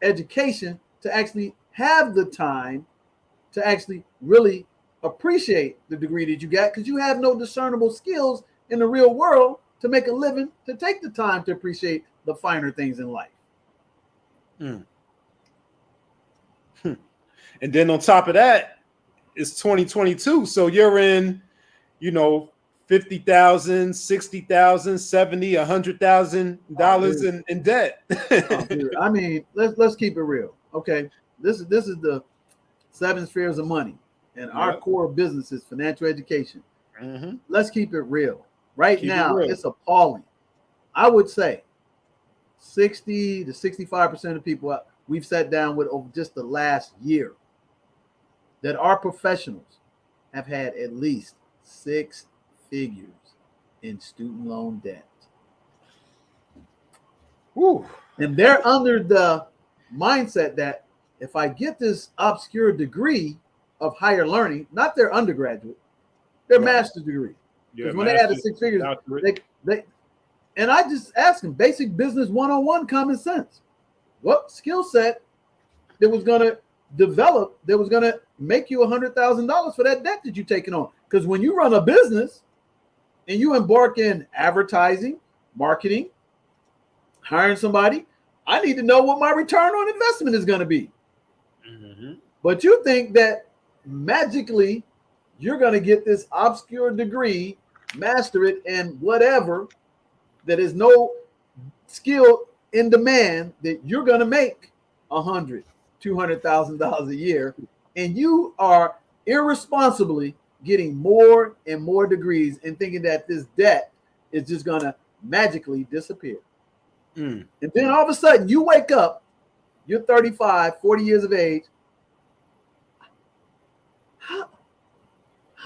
education, to actually have the time to actually really appreciate the degree that you got, because you have no discernible skills in the real world to make a living, to take the time to appreciate the finer things in life. And then on top of that, it's 2022. So you're in, $50,000, $60,000, $70,000, $100,000 in debt. I mean, let's keep it real. Okay. This is the 7 spheres of money. And our core business is financial education. Mm-hmm. Let's keep it real. Right now, it's appalling. I would say 60 to 65% of people we've sat down with over just the last year that our professionals have had at least 6 figures in student loan debt. Woo. And they're under the mindset that if I get this obscure degree of higher learning, not their undergraduate, their master's degree. Because when they add the 6 figures, they and I just ask them basic business 101 common sense. What skill set that was going to develop that was going to make you $100,000 for that debt that you're taking on? Because when you run a business and you embark in advertising, marketing, hiring somebody, I need to know what my return on investment is going to be. Mm-hmm. But you think that magically you're going to get this obscure degree, master it, and whatever, that is no skill in demand, that you're going to make $100,000, $200,000 a year, and you are irresponsibly getting more and more degrees and thinking that this debt is just going to magically disappear. And then all of a sudden you wake up, you're 35, 40 years of age. How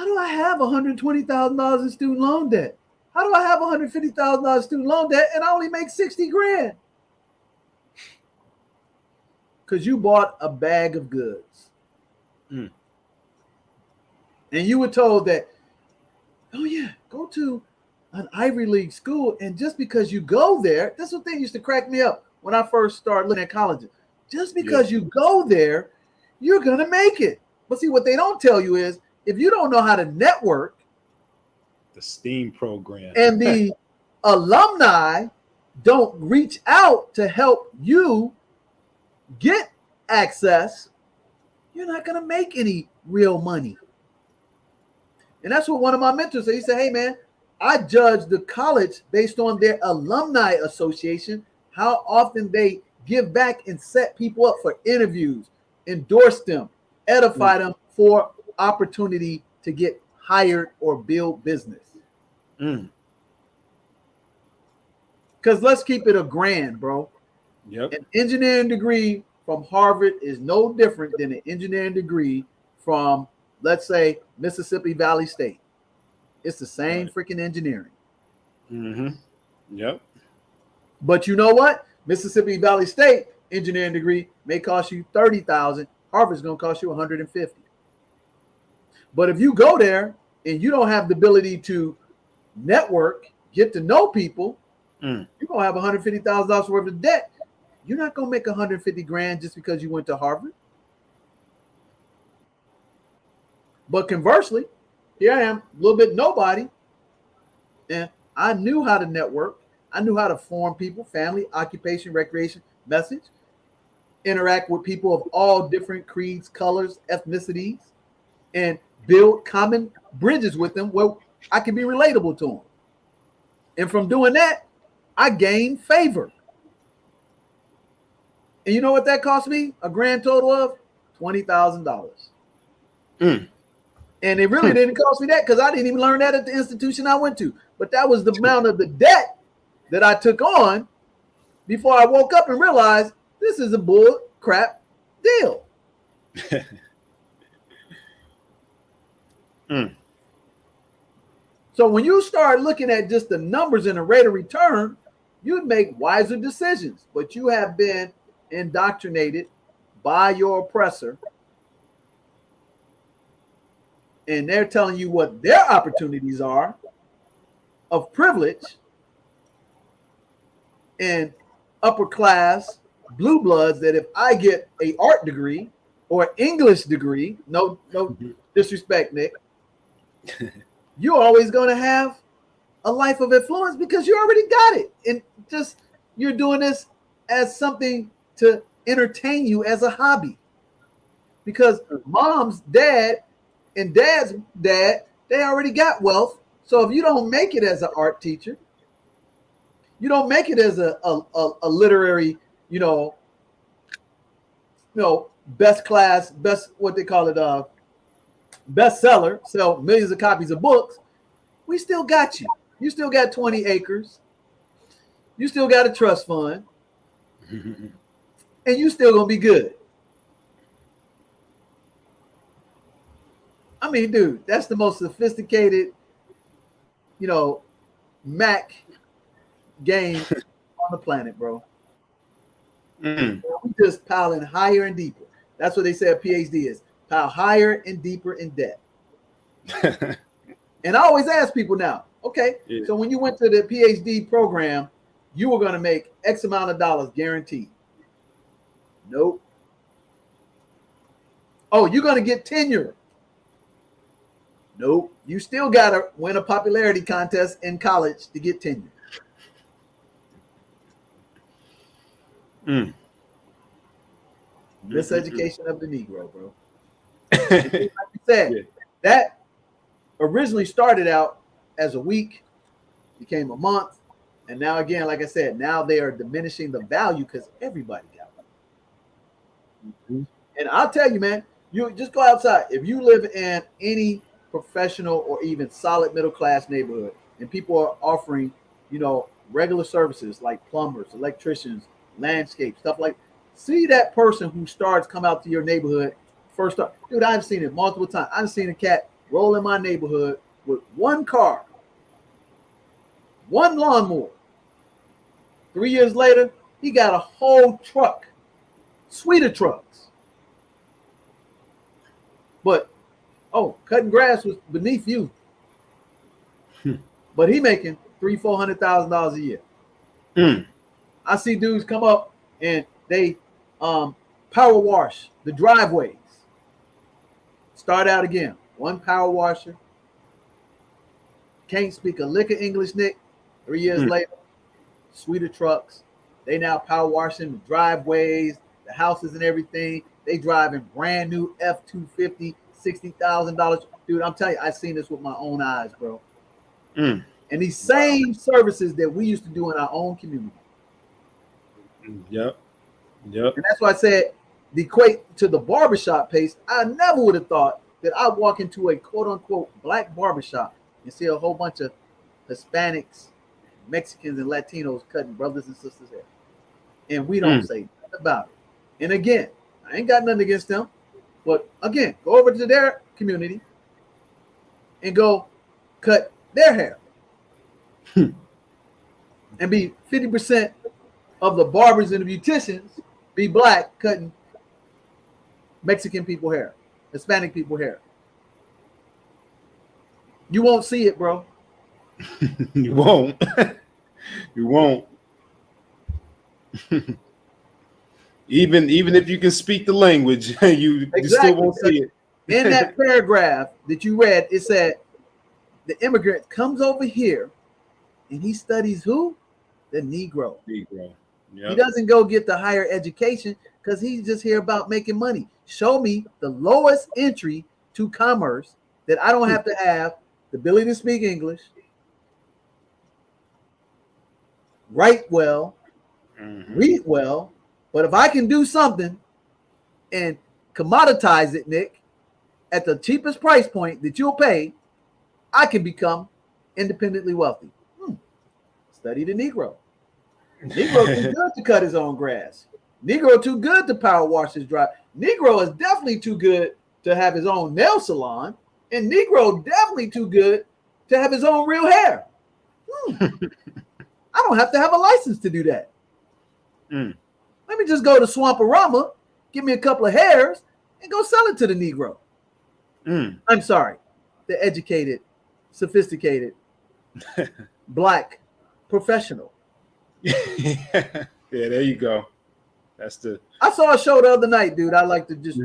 do I have $120,000 in student loan debt? How do I have $150,000 student loan debt and I only make $60,000? Because you bought a bag of goods. And you were told that, oh yeah, go to an Ivy League school, and just because you go there, that's what they used to crack me up when I first started looking at colleges. Just because you go there, you're going to make it. But see, what they don't tell you is, if you don't know how to network, the STEAM program and the alumni don't reach out to help you get access, you're not going to make any real money. And that's what one of my mentors said. He said, hey, man, I judge the college based on their alumni association, how often they give back and set people up for interviews, endorse them, edify them for opportunity to get hired or build business. Because let's keep it a grand, bro. Yep. An engineering degree from Harvard is no different than an engineering degree from, let's say, Mississippi Valley State. It's the same freaking engineering. Yep. But you know what? Mississippi Valley State engineering degree may cost you $30,000. Harvard's going to cost you $150,000. But if you go there and you don't have the ability to network, get to know people, you're going to have $150,000 worth of debt. You're not going to make $150,000 just because you went to Harvard. But conversely, here I am, a little bit nobody, and I knew how to network. I knew how to form people, family, occupation, recreation, message, interact with people of all different creeds, colors, ethnicities, and build common bridges with them where I can be relatable to them. And from doing that, I gained favor. And you know what that cost me? A grand total of $20,000. And it really didn't cost me that because I didn't even learn that at the institution I went to. But that was the amount of the debt that I took on before I woke up and realized this is a bull crap deal. So when you start looking at just the numbers and the rate of return, you'd make wiser decisions. But you have been indoctrinated by your oppressor, and they're telling you what their opportunities are of privilege and upper class blue bloods, that if I get a art degree or English degree, no disrespect, Nick, you're always going to have a life of influence because you already got it. And just you're doing this as something to entertain you as a hobby. Because mom's dad and dad's dad, they already got wealth. So if you don't make it as an art teacher, you don't make it as a literary, best class, best, what they call it, bestseller, sell millions of copies of books, we still got you. You still got 20 acres. You still got a trust fund. And you still going to be good. I mean, dude, that's the most sophisticated, Mac game on the planet, bro. We just piling higher and deeper. That's what they say a PhD is. Pile higher and deeper in debt. And I always ask people now, okay, so when you went to the PhD program, you were going to make X amount of dollars guaranteed. Nope. Oh, you're going to get tenure. Nope. You still got to win a popularity contest in college to get tenure. Miseducation of the Negro, bro. Like you said, that originally started out as a week, became a month, and now again, like I said, now they are diminishing the value because everybody got one. And I'll tell you, man, you just go outside. If you live in any professional or even solid middle class neighborhood, and people are offering, regular services like plumbers, electricians, landscape stuff like, see that person who come out to your neighborhood first start. Dude, I've seen it multiple times. I've seen a cat roll in my neighborhood with one car, one lawnmower. 3 years later, he got a whole truck, suite of trucks. But, cutting grass was beneath you. But he making $300,000-$400,000 a year. I see dudes come up and they power wash the driveways. Start out again. One power washer. Can't speak a lick of English, Nick. 3 years later, suite of trucks. They now power washing the driveways, the houses and everything. They driving brand new F-250, $60,000. Dude, I'm telling you, I've seen this with my own eyes, bro. And these same services that we used to do in our own community. Yep. And that's why I said the equate to the barbershop pace. I never would have thought that I'd walk into a quote unquote black barbershop and see a whole bunch of Hispanics, Mexicans, and Latinos cutting brothers and sisters' hair. And we don't say nothing about it. And again, I ain't got nothing against them. But again, go over to their community and go cut their hair. And be 50% of the barbers and the beauticians be black cutting Mexican people hair, Hispanic people hair. You won't see it, bro. You won't. You won't. Even if you can speak the language, you still won't see it. In that paragraph that you read, it said the immigrant comes over here and he studies who? The Negro. Negro. Yep. He doesn't go get the higher education because he's just here about making money. Show me the lowest entry to commerce that I don't have to have the ability to speak English, write well, read well. But if I can do something and commoditize it, Nick, at the cheapest price point that you'll pay, I can become independently wealthy. Study the Negro. Negro too good to cut his own grass. Negro too good to power wash his drive. Negro is definitely too good to have his own nail salon. And Negro definitely too good to have his own real hair. I don't have to have a license to do that. Let me just go to Swamporama, give me a couple of hairs, and go sell it to the Negro. I'm sorry, the educated, sophisticated, black professional. Yeah, there you go. That's the. I saw a show the other night, dude. I like to just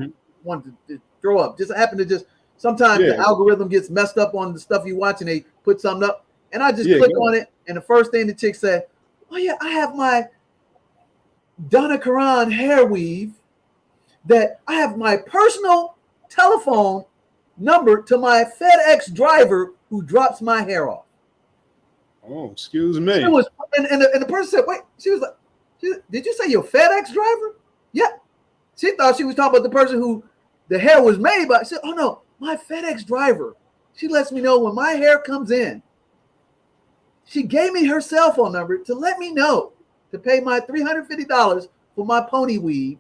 want to throw up. Just happen to just sometimes the algorithm gets messed up on the stuff you watch, and they put something up, and I just click on it, and the first thing the chick said, "Oh yeah, I have my Donna Karan hair weave. That I have my personal telephone number to my FedEx driver who drops my hair off." Oh, excuse me. It was, and the person said, "Wait." She was like, "Did you say your FedEx driver?" Yeah. She thought she was talking about the person who the hair was made by. She said, "Oh no, my FedEx driver. She lets me know when my hair comes in." She gave me her cell phone number to let me know to pay my $350 for my pony weave.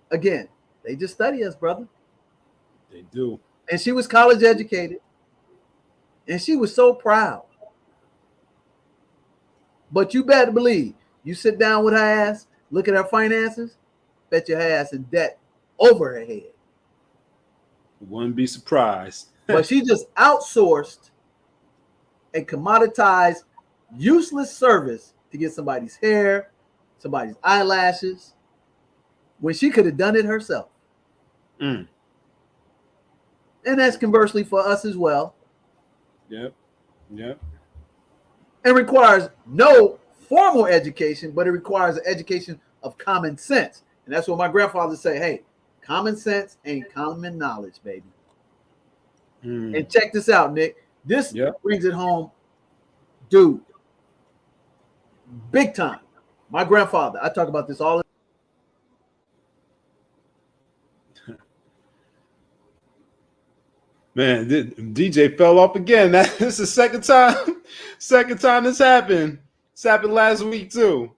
Again, they just study us, brother. They do. And she was college educated. And she was so proud. But you better believe, you sit down with her ass, look at her finances, bet your ass in debt over her head. Wouldn't be surprised. But she just outsourced a commoditized, useless service to get somebody's hair, somebody's eyelashes, when she could have done it herself. And that's conversely for us as well. Yep. It requires no formal education, but it requires an education of common sense. And that's what my grandfather say, hey, common sense ain't common knowledge, baby. And check this out, Nick. This brings it home, dude. Big time. My grandfather, I talk about this all the time. Man, DJ fell off again. This is the second time this happened. This happened last week too.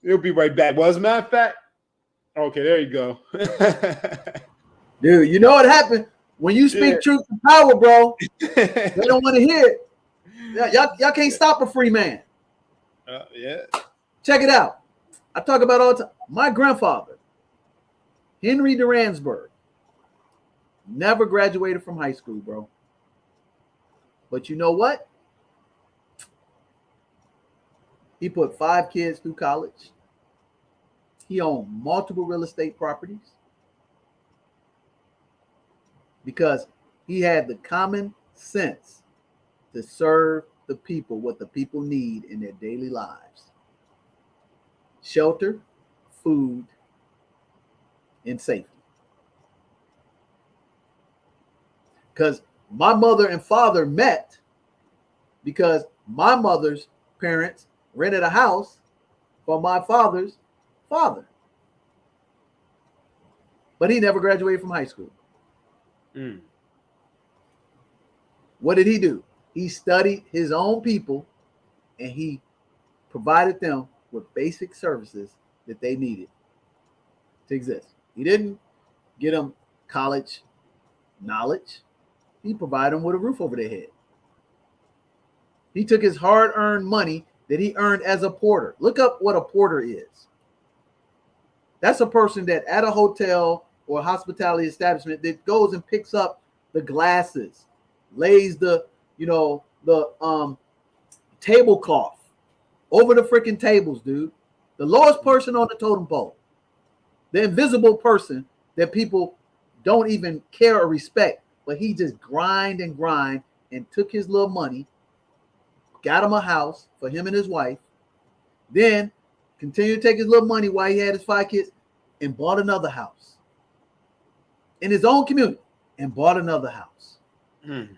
He'll be right back. Well, as a matter of fact, okay, there you go. Dude, you know what happened? When you speak truth to power, bro, they don't want to hear it. Y'all can't stop a free man. Check it out. I talk about all the time. My grandfather, Henry Duransburg, never graduated from high school, bro. But you know what? He put 5 kids through college. He owned multiple real estate properties because he had the common sense to serve the people what the people need in their daily lives: shelter, food, and safety. Because my mother and father met because my mother's parents rented a house for my father's father. But he never graduated from high school. Mm. What did he do? He studied his own people and he provided them with basic services that they needed to exist. He didn't get them college knowledge. He provided them with a roof over their head. He took his hard-earned money that he earned as a porter. Look up what a porter is. That's a person that at a hotel or a hospitality establishment that goes and picks up the glasses, lays the tablecloth over the freaking tables, dude. The lowest person on the totem pole. The invisible person that people don't even care or respect, but he just grind and took his little money, got him a house for him and his wife, then continued to take his little money while he had his 5 kids and bought another house in his own community and bought another house. Mm.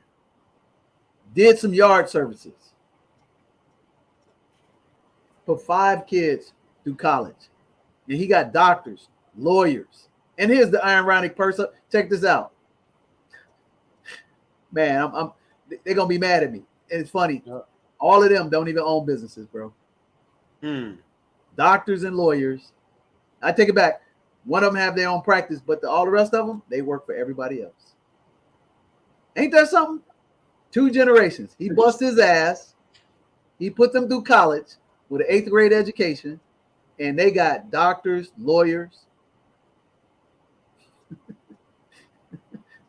Did some yard services. Put 5 kids through college. And he got doctors, lawyers. And here's the ironic person. Check this out. Man, they're going to be mad at me. And it's funny. All of them don't even own businesses, bro. Mm. Doctors and lawyers. I take it back. One of them have their own practice, but all the rest of them, they work for everybody else. Ain't that something? 2 generations. He bust his ass. He put them through college with an 8th grade education, and they got doctors, lawyers,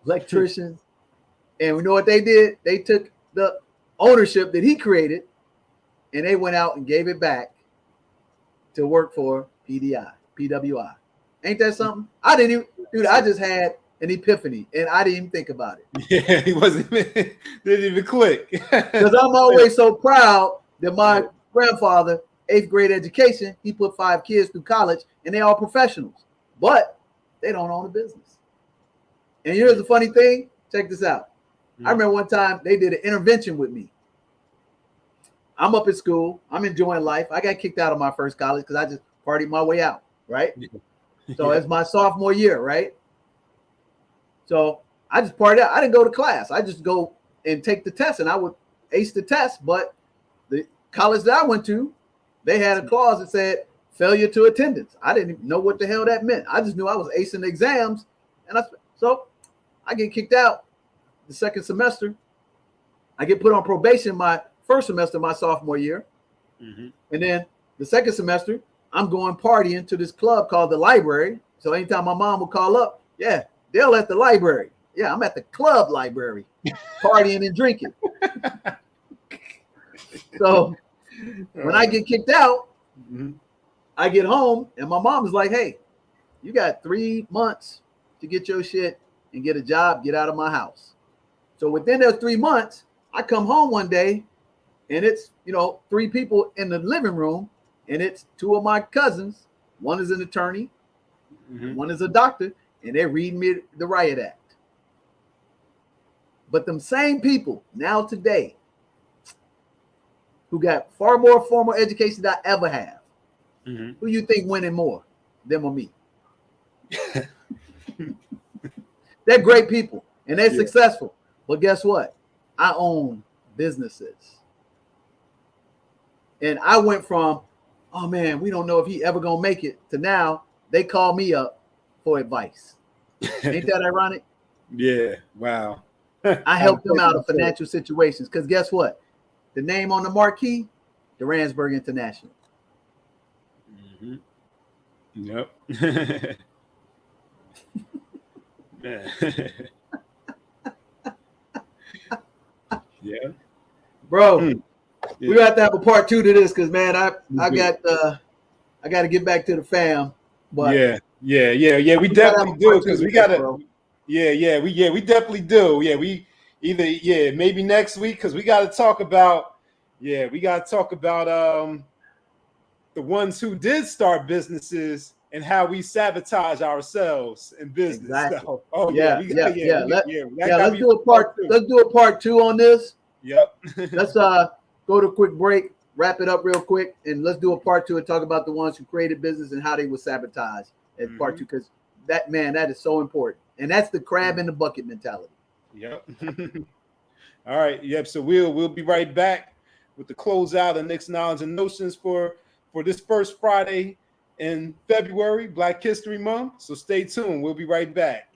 electricians. And we know what they did? They took the ownership that he created, and they went out and gave it back to work for PWI. Ain't that something? I just had an epiphany, and I didn't even think about it. Yeah, he didn't even click. Because I'm always so proud that my grandfather, 8th grade education, he put 5 kids through college, and they all professionals, but they don't own a business. And here's the funny thing. Check this out. I remember one time they did an intervention with me. I'm up at school. I'm enjoying life. I got kicked out of my first college because I just partied my way out, right? So it's my sophomore year, right? So I just partied out. I didn't go to class. I just go and take the test, and I would ace the test. But the college that I went to, they had a clause that said failure to attendance. I didn't even know what the hell that meant. I just knew I was acing the exams, and so I get kicked out the second semester. I get put on probation my first semester, my sophomore year. Mm-hmm. And then the second semester, I'm going partying to this club called the Library. So anytime my mom would call up, yeah, they'll at the library. Yeah, I'm at the club library, partying and drinking. So when I get kicked out, I get home and my mom is like, hey, you got 3 months to get your shit and get a job, get out of my house. So within those 3 months, I come home one day and it's, 3 people in the living room, and it's 2 of my cousins. One is an attorney, one is a doctor, and they're reading me the Riot Act. But them same people now today who got far more formal education than I ever have, who you think winning more, them or me? They're great people and they're successful. But guess what? I own businesses. And I went from, oh man, we don't know if he ever gonna make it, to now they call me up for advice. Ain't that ironic? Yeah. Wow. I helped them out of financial situations because guess what? The name on the marquee, Duransburg International. Yep. Yeah. Bro, we got to have a part 2 to this because man, I got to get back to the fam. But yeah. We definitely do because we gotta. We definitely do. Yeah, we either maybe next week because we got to talk about Yeah, we got to talk about the ones who did start businesses and how we sabotage ourselves in business. Exactly. So, oh Yeah. Let's do a part. Let's do a part 2 on this. Yep. Let's go to a quick break, wrap it up real quick, and let's do a part 2 and talk about the ones who created business and how they were sabotaged as part 2, because that is so important, and that's the crab in the bucket mentality. Yep. All right. Yep. So we'll be right back with the closeout of Nick's Knowledge and Notions for this first Friday in February, Black History Month. So stay tuned. We'll be right back.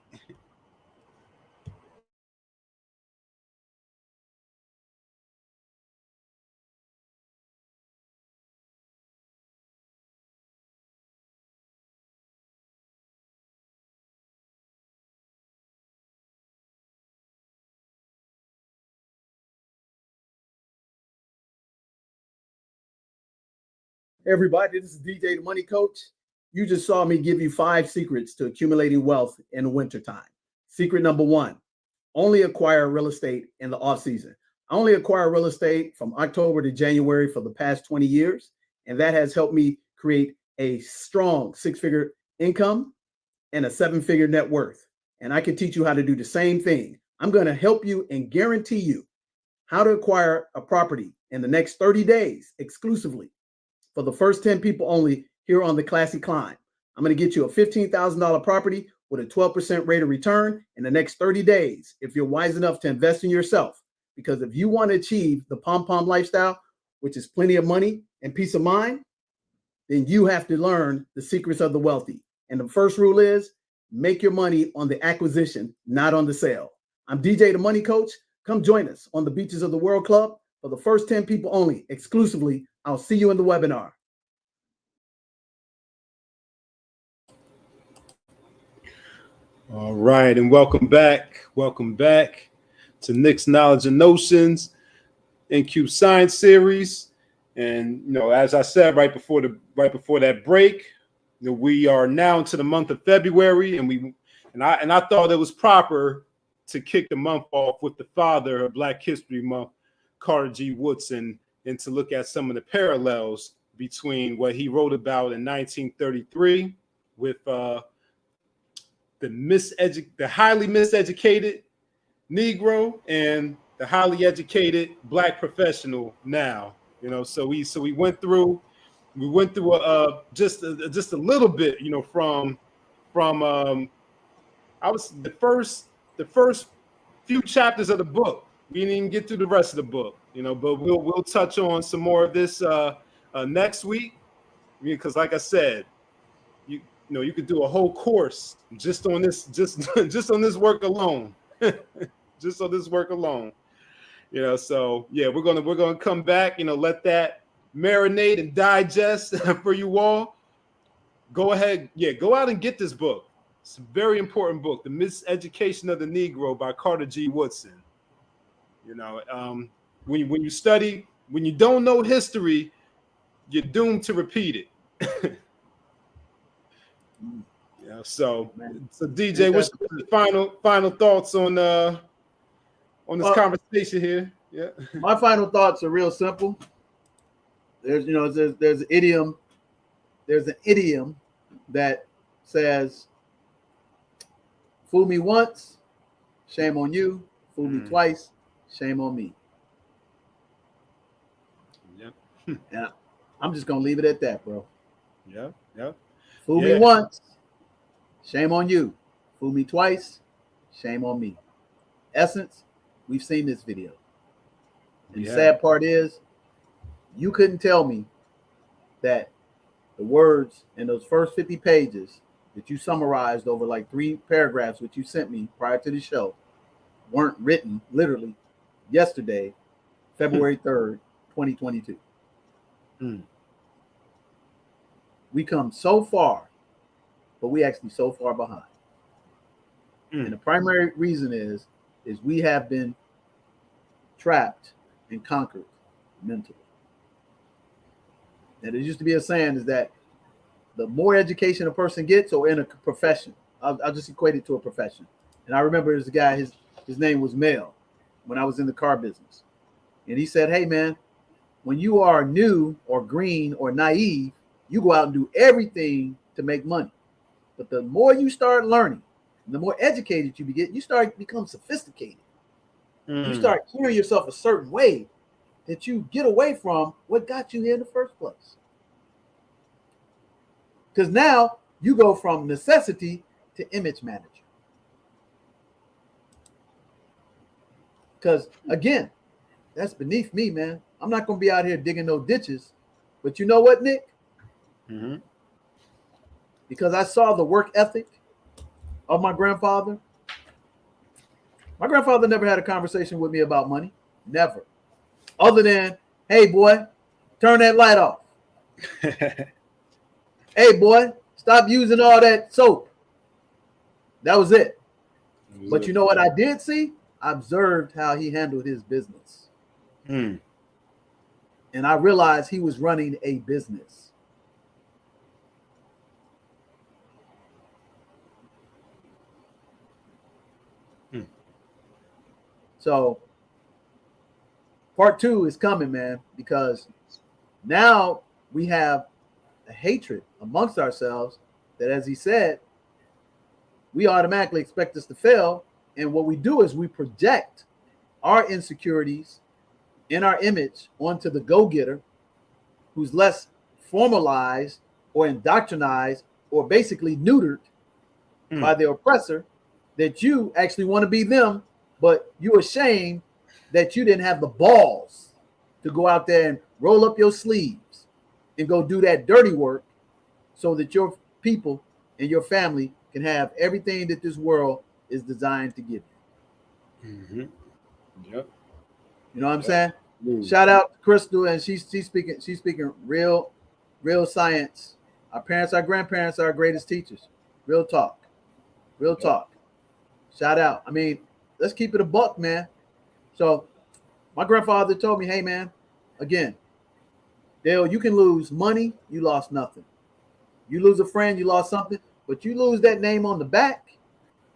Everybody, this is DJ the Money Coach. You just saw me give you 5 secrets to accumulating wealth in the wintertime. Secret number 1, only acquire real estate in the off season. I only acquire real estate from October to January for the past 20 years, and that has helped me create a strong 6-figure income and a 7-figure net worth. And I can teach you how to do the same thing. I'm going to help you and guarantee you how to acquire a property in the next 30 days exclusively for the first 10 people only here on the Classy Climb. I'm going to get you a $15,000 property with a 12% rate of return in the next 30 days if you're wise enough to invest in yourself. Because if you want to achieve the pom-pom lifestyle, which is plenty of money and peace of mind, then you have to learn the secrets of the wealthy. And the first rule is make your money on the acquisition, not on the sale. I'm DJ the Money Coach. Come join us on the Beaches of the World Club for the first 10 people only, exclusively. I'll see you in the webinar. All right, and welcome back. Welcome back to Nick's Knowledge and Notions NQ Science Series. And as I said right before that break, we are now into the month of February, and I thought it was proper to kick the month off with the father of Black History Month, Carter G. Woodson, and to look at some of the parallels between what he wrote about in 1933 with the highly miseducated Negro and the highly educated Black professional now. So we went through just a little bit, from I was the first few chapters of the book. We didn't even get through the rest of the book, but we'll touch on some more of this next week, because like I said, you could do a whole course just on this, just on this work alone, just on this work alone. So yeah, we're gonna come back, let that marinate and digest for you all. Go ahead, go out and get this book. It's a very important book, The Miseducation of the Negro by Carter G. Woodson. When you study, when you don't know history, you're doomed to repeat it. So DJ, what's your final thoughts on this conversation here? Yeah. My final thoughts are real simple. There's an idiom. There's an idiom that says, "Fool me once, shame on you. Fool me twice, shame on me." Yep. And I'm just gonna leave it at that, bro. Yep. Fool me once, shame on you. Fool me twice, shame on me. Essence, we've seen this video. And the sad part is, you couldn't tell me that the words in those first 50 pages that you summarized over like 3 paragraphs, which you sent me prior to the show, weren't written literally yesterday, February 3rd, 2022. We come so far, but we actually so far behind. And the primary reason is we have been trapped and conquered mentally. Now, there used to be a saying is that the more education a person gets, or in a profession, I'll just equate it to a profession. And I remember there's a guy, his name was Mel, when I was in the car business. And he said, "Hey man, when you are new or green or naive, you go out and do everything to make money. But the more you start learning, the more educated you get, you start to become sophisticated. You start hearing yourself a certain way that you get away from what got you here in the first place. Because now you go from necessity to image manager. Because again, that's beneath me, man. I'm not going to be out here digging no ditches. But you know what, Nick? Mm-hmm. Because I saw the work ethic of my grandfather. My grandfather never had a conversation with me about money. Never. Other than, hey, boy, turn that light off. Hey, boy, stop using all that soap. That was it. But you know what I did see? I observed how he handled his business. And I realized he was running a business. So part 2 is coming, man, because now we have a hatred amongst ourselves that, as he said, we automatically expect us to fail. And what we do is we project our insecurities in our image onto the go-getter who's less formalized or indoctrinized or basically neutered by the oppressor, that you actually want to be them, but you're ashamed that you didn't have the balls to go out there and roll up your sleeves and go do that dirty work so that your people and your family can have everything that this world is designed to give you. Yep. You know what I'm saying? Shout out to Crystal, and she's speaking real science. Our parents, our grandparents are our greatest teachers. Real talk. Shout out. I mean, let's keep it a buck, man. So my grandfather told me, hey, man, again, Dale, you can lose money, you lost nothing. You lose a friend, you lost something, but you lose that name on the back,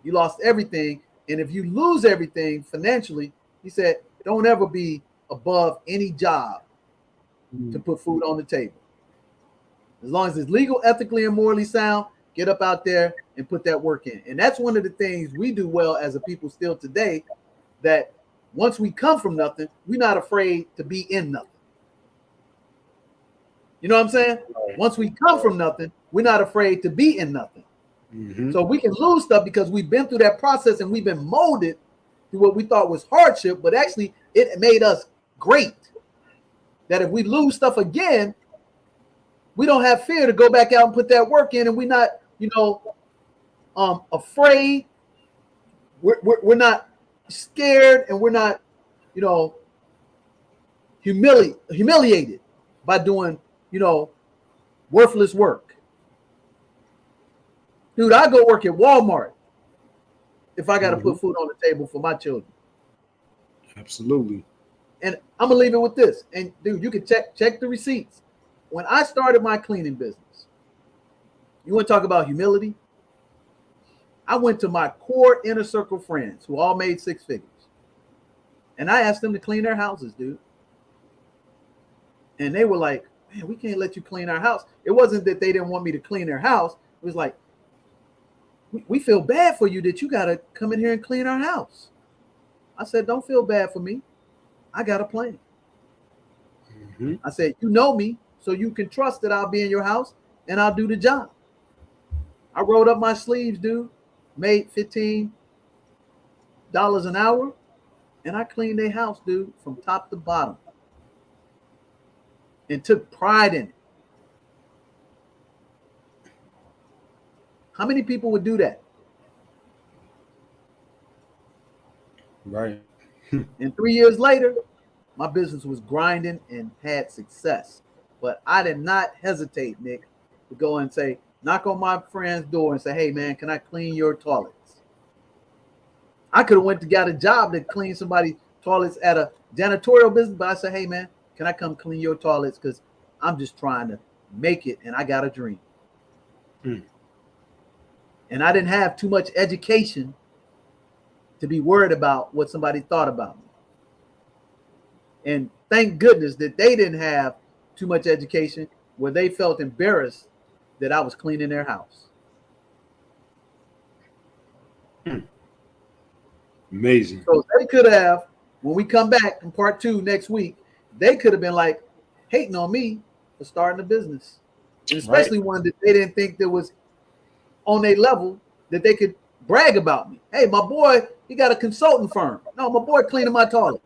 you lost everything. And if you lose everything financially, he said, don't ever be above any job to put food on the table. As long as it's legal, ethically, and morally sound, get up out there and put that work in. And that's one of the things we do well as a people still today, that once we come from nothing, we're not afraid to be in nothing. You know what I'm saying? Once we come from nothing, we're not afraid to be in nothing. So we can lose stuff because we've been through that process and we've been molded through what we thought was hardship, but actually it made us great. That if we lose stuff again, we don't have fear to go back out and put that work in, and we're not, afraid. We're not scared, and we're not, humiliated by doing, worthless work. Dude, I go work at Walmart if I got to put food on the table for my children. Absolutely. And I'm gonna leave it with this. And dude, you can check the receipts. When I started my cleaning business, you want to talk about humility? I went to my core inner circle friends who all made 6 figures, and I asked them to clean their houses, dude. And they were like, man, we can't let you clean our house. It wasn't that they didn't want me to clean their house. It was like, we feel bad for you that you got to come in here and clean our house. I said, don't feel bad for me. I got a plan. I said, you know me, so you can trust that I'll be in your house and I'll do the job. I rolled up my sleeves, dude, made $15 an hour, and I cleaned their house, dude, from top to bottom, and took pride in it. How many people would do that? Right. And 3 years later, my business was grinding and had success. But I did not hesitate, Nick, to go and say, knock on my friend's door and say, hey, man, can I clean your toilets? I could have went to got a job to clean somebody's toilets at a janitorial business, but I said, hey, man, can I come clean your toilets? Because I'm just trying to make it, and I got a dream. And I didn't have too much education to be worried about what somebody thought about me. And thank goodness that they didn't have too much education where they felt embarrassed that I was cleaning their house. Amazing. So they could have, when we come back in part 2 next week, they could have been like hating on me for starting a business. And especially one that they didn't think that was on a level that they could brag about me. Hey, my boy, he got a consulting firm. No, my boy cleaning my toilets.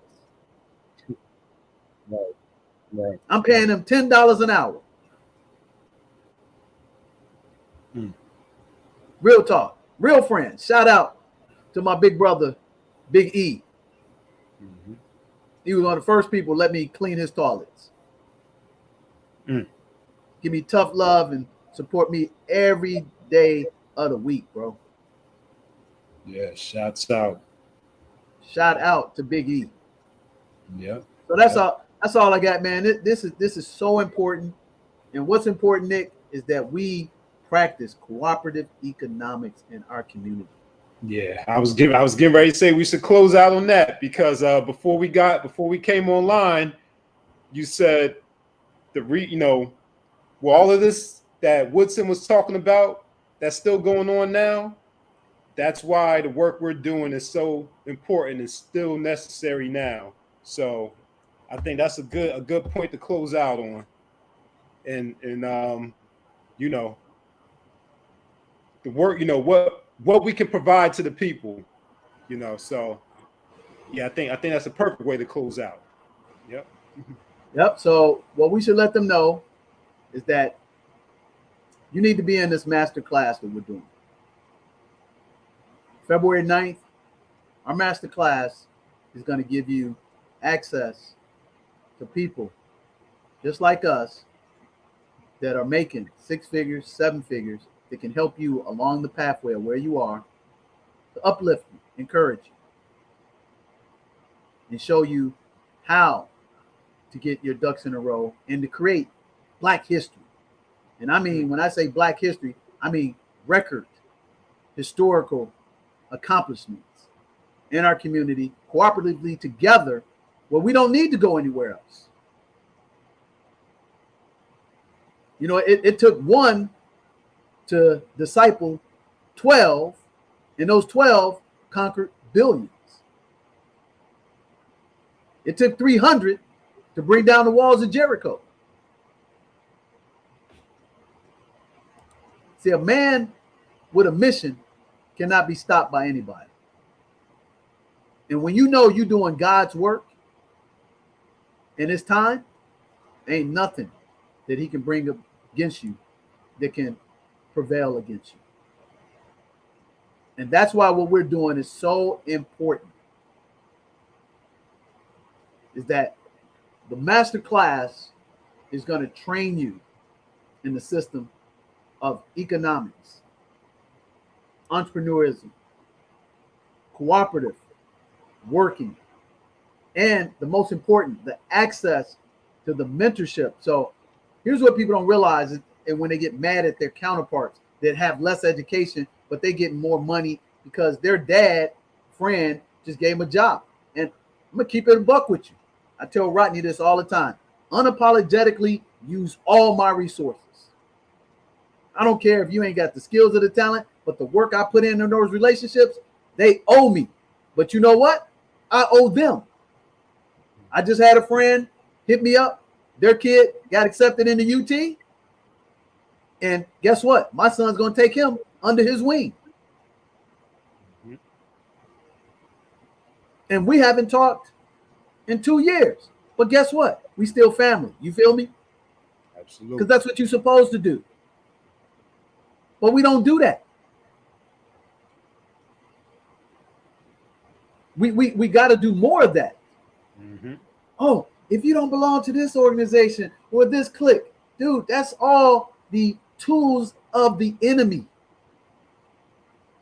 Right. I'm paying him $10 an hour. Real talk, real friends. Shout out to my big brother, Big E. He was one of the first people to let me clean his toilets. Give me tough love and support me every day of the week, bro. Yeah, shouts out. Shout out to Big E. Yeah. So that's all. That's all I got, man. This is so important. And what's important, Nick, is that we practice cooperative economics in our community. Yeah, I was getting ready to say we should close out on that because before we came online, you said all of this that Woodson was talking about that's still going on now. That's why the work we're doing is so important and still necessary now. So I think that's a good point to close out on. And the work, what we can provide to the people, so yeah, I think that's a perfect way to close out. Yep. So what we should let them know is that you need to be in this master class that we're doing. February 9th, our master class is going to give you access to people just like us that are making 6 figures, 7 figures, that can help you along the pathway of where you are, to uplift you, encourage you, and show you how to get your ducks in a row and to create Black history. And I mean, when I say Black history, I mean record historical accomplishments in our community, cooperatively together, where we don't need to go anywhere else. It took one to disciple 12, and those 12 conquered billions. It took 300 to bring down the walls of Jericho. See, a man with a mission cannot be stopped by anybody. And when you know you're doing God's work and it's time, ain't nothing that he can bring up against you that can prevail against you. And that's why what we're doing is so important, is that the master class is going to train you in the system of economics, entrepreneurism, cooperative working, and the most important, the access to the mentorship. So here's what people don't realize is, and when they get mad at their counterparts that have less education, but they get more money because their friend just gave them a job. And I'm going to keep it a buck with you. I tell Rodney this all the time. Unapologetically use all my resources. I don't care if you ain't got the skills or the talent, but the work I put in those relationships, they owe me. But you know what? I owe them. I just had a friend hit me up. Their kid got accepted into UT. And guess what? My son's going to take him under his wing. And we haven't talked in 2 years. But guess what? We still family. You feel me? Absolutely. Because that's what you're supposed to do. But we don't do that. We got to do more of that. Oh, if you don't belong to this organization or this clique, dude, that's all the tools of the enemy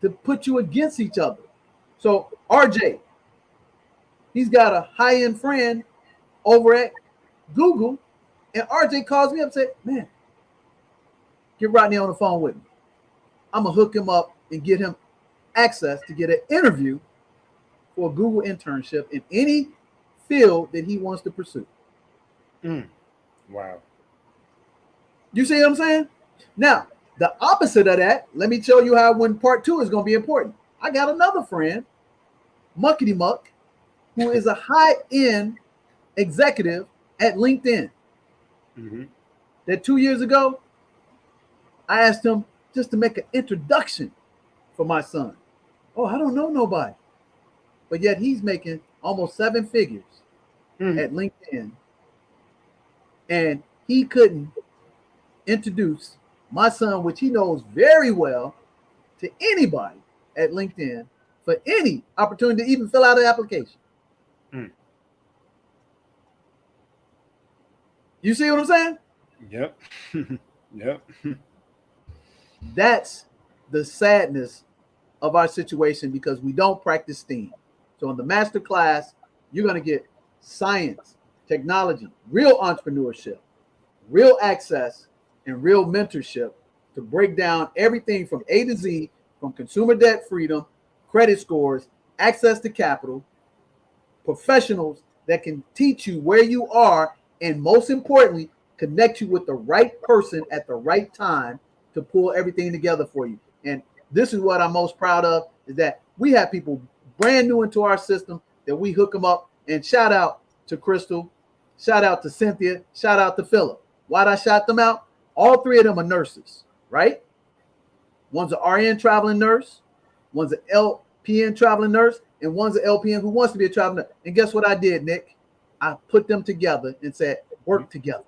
to put you against each other. So RJ, he's got a high-end friend over at Google, and RJ calls me up and said, man, get Rodney on the phone with me. I'm going to hook him up and get him access to get an interview for a Google internship in any field that he wants to pursue. Wow. You see what I'm saying? Now, the opposite of that, let me tell you how when part 2 is going to be important. I got another friend, Muckety Muck, who is a high-end executive at LinkedIn. That 2 years ago, I asked him just to make an introduction for my son. Oh, I don't know nobody. But yet he's making almost 7 figures at LinkedIn. And he couldn't introduce my son, which he knows very well, to anybody at LinkedIn for any opportunity to even fill out an application. You see what I'm saying? Yep. Yep. That's the sadness of our situation because we don't practice STEAM. So in the master class, you're going to get science, technology, real entrepreneurship, real access, and real mentorship to break down everything from A to Z, from consumer debt freedom, credit scores, access to capital, professionals that can teach you where you are, and most importantly, connect you with the right person at the right time to pull everything together for you. And this is what I'm most proud of, is that we have people brand new into our system that we hook them up. And shout out to Crystal, shout out to Cynthia, shout out to Philip. Why'd I shout them out? All 3 of them are nurses, right? One's an RN traveling nurse, one's an LPN traveling nurse, and one's an LPN who wants to be a traveling nurse. And guess what I did, Nick? I put them together and said, work together.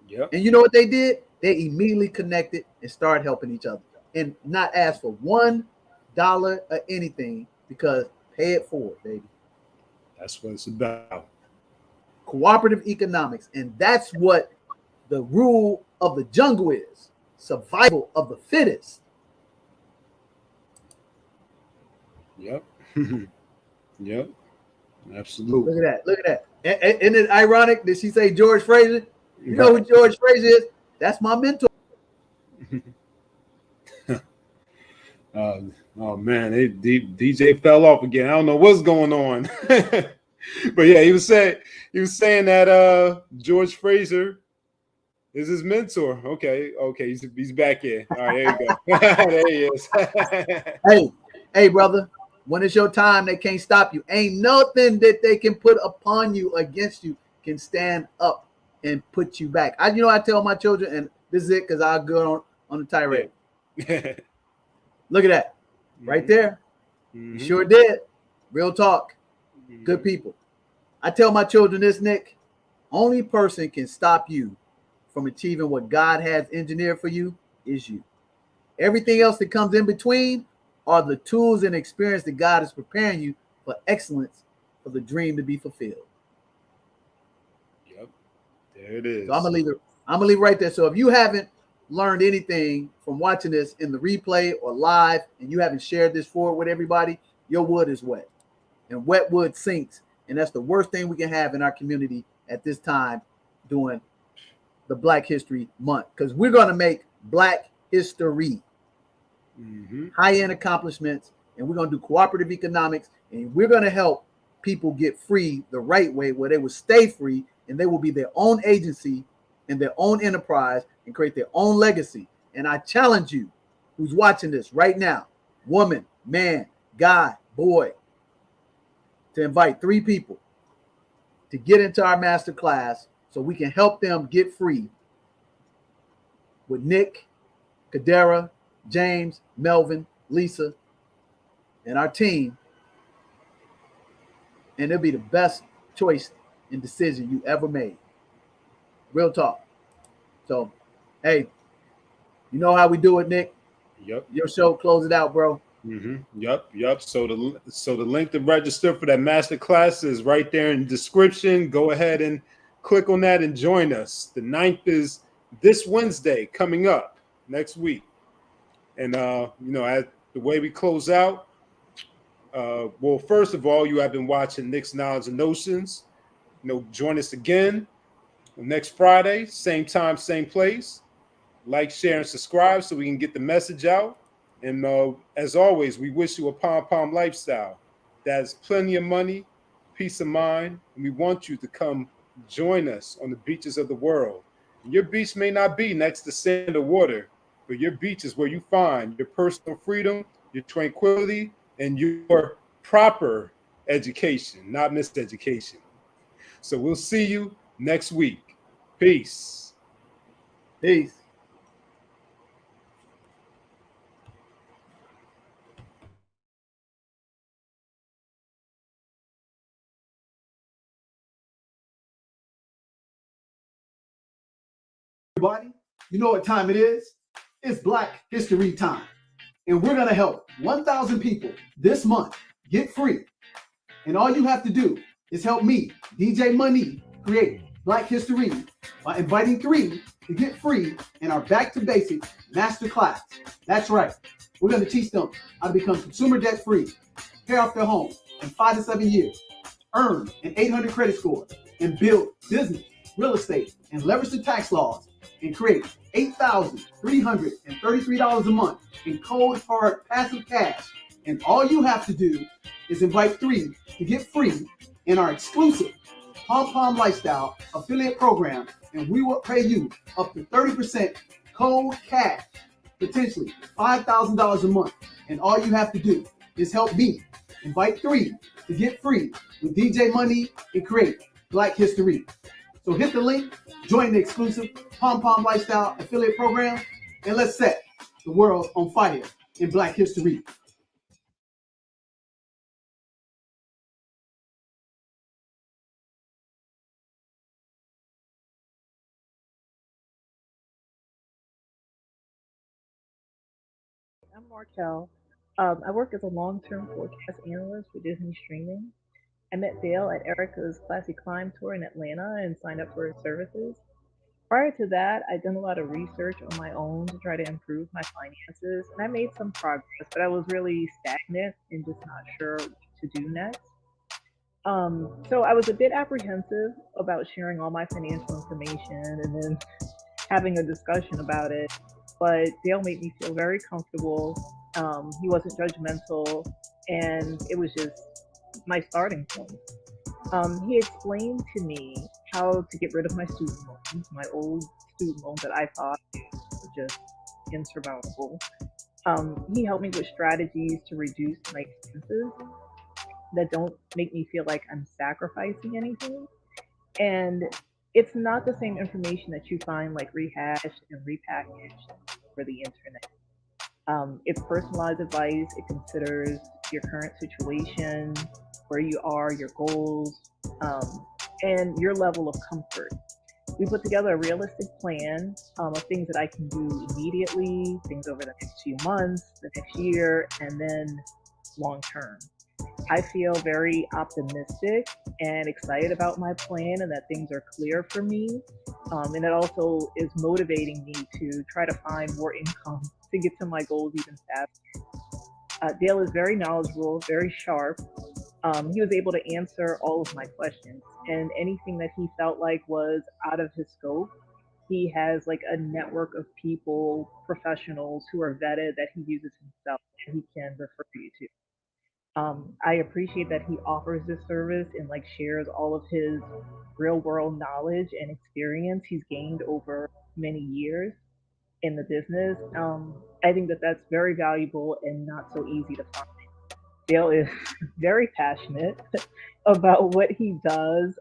Yep. And you know what they did? They immediately connected and started helping each other and not ask for $1 or anything because pay it forward, baby. That's what it's about. Cooperative economics. And that's what the rule of the jungle is. Survival of the fittest. Yep. Yep. Absolutely. Look at that. Look at that. Isn't it ironic that she say George Fraser? You know who George Fraser is? That's my mentor. Oh man, DJ fell off again. I don't know what's going on. But yeah, he was saying that George Fraser is his mentor. Okay, he's back in. All right, there you go. There he is. Hey, brother. When it's your time, they can't stop you. Ain't nothing that they can put upon you against you can stand up and put you back. I tell my children, and this is it because I'll go on the tirade. Look at that. Right there. You sure did. Real talk. Good people. I tell my children this, Nick. Only person can stop you from achieving what God has engineered for you is you. Everything else that comes in between are the tools and experience that God is preparing you for excellence, for the dream to be fulfilled. Yep. There it is. So I'm gonna leave it right there. So if you haven't learned anything from watching this in the replay or live, and you haven't shared this forward with everybody, your wood is wet. And wet wood sinks. And that's the worst thing we can have in our community at this time during the Black History Month. Because we're gonna make Black history. High-end accomplishments, and we're going to do cooperative economics, and we're going to help people get free the right way, where they will stay free and they will be their own agency and their own enterprise and create their own legacy. And I challenge you, who's watching this right now, woman, man, guy, boy, to invite 3 people to get into our master class so we can help them get free with Nick, Kadera, James, Melvin, Lisa, and our team. And it'll be the best choice and decision you ever made. Real talk. So, hey, you know how we do it, Nick? Yep. Your show, close it out, bro. Yep. So the link to register for that master class is right there in the description. Go ahead and click on that and join us. The 9th is this Wednesday coming up next week. And as the way we close out, well, first of all, you have been watching Nick's Knowledge and Notions. Join us again next Friday, same time, same place. Like, share, and subscribe so we can get the message out. And as always, we wish you a pom-pom lifestyle. That's plenty of money, peace of mind, and we want you to come join us on the beaches of the world. Your beach may not be next to sand or water, but your beach is where you find your personal freedom, your tranquility, and your proper education, not miseducation. So we'll see you next week. Peace. Peace. Everybody, you know what time it is? It's Black History Time. And we're going to help 1,000 people this month get free. And all you have to do is help me, DJ Money, create Black History by inviting 3 to get free in our Back to Basics Masterclass. That's right. We're going to teach them how to become consumer debt free, pay off their home in 5 to 7 years, earn an 800 credit score, and build business, real estate, and leverage the tax laws, and create $8,333 a month in cold hard passive cash. And all you have to do is invite 3 to get free in our exclusive Pom Pom Lifestyle affiliate program, and we will pay you up to 30% cold cash, potentially $5,000 a month. And all you have to do is help me invite 3 to get free with DJ Money and create Black History. So hit the link, join the exclusive Pom Pom Lifestyle affiliate program, and let's set the world on fire in Black History. I'm Markel. I work as a long-term forecast analyst for Disney Streaming. I met Dale at Erica's Classy Climb tour in Atlanta and signed up for his services. Prior to that, I'd done a lot of research on my own to try to improve my finances, and I made some progress, but I was really stagnant and just not sure what to do next. So I was a bit apprehensive about sharing all my financial information and then having a discussion about it. But Dale made me feel very comfortable. He wasn't judgmental, and it was just my starting point. He explained to me how to get rid of my student loans, my old student loans that I thought were just insurmountable. He helped me with strategies to reduce my expenses that don't make me feel like I'm sacrificing anything. And it's not the same information that you find like rehashed and repackaged for the internet. It's personalized advice. It considers your current situation, where you are, your goals, and your level of comfort. We put together a realistic plan of things that I can do immediately, things over the next few months, the next year, and then long term. I feel very optimistic and excited about my plan and that things are clear for me. And it also is motivating me to try to find more income to get to my goals even faster. Dale is very knowledgeable, very sharp. He was able to answer all of my questions, and anything that he felt like was out of his scope, he has like a network of people, professionals who are vetted that he uses himself and he can refer you to. I appreciate that he offers this service and like shares all of his real world knowledge and experience he's gained over many years in the business. I think that that's very valuable and not so easy to find. Dale is very passionate about what he does,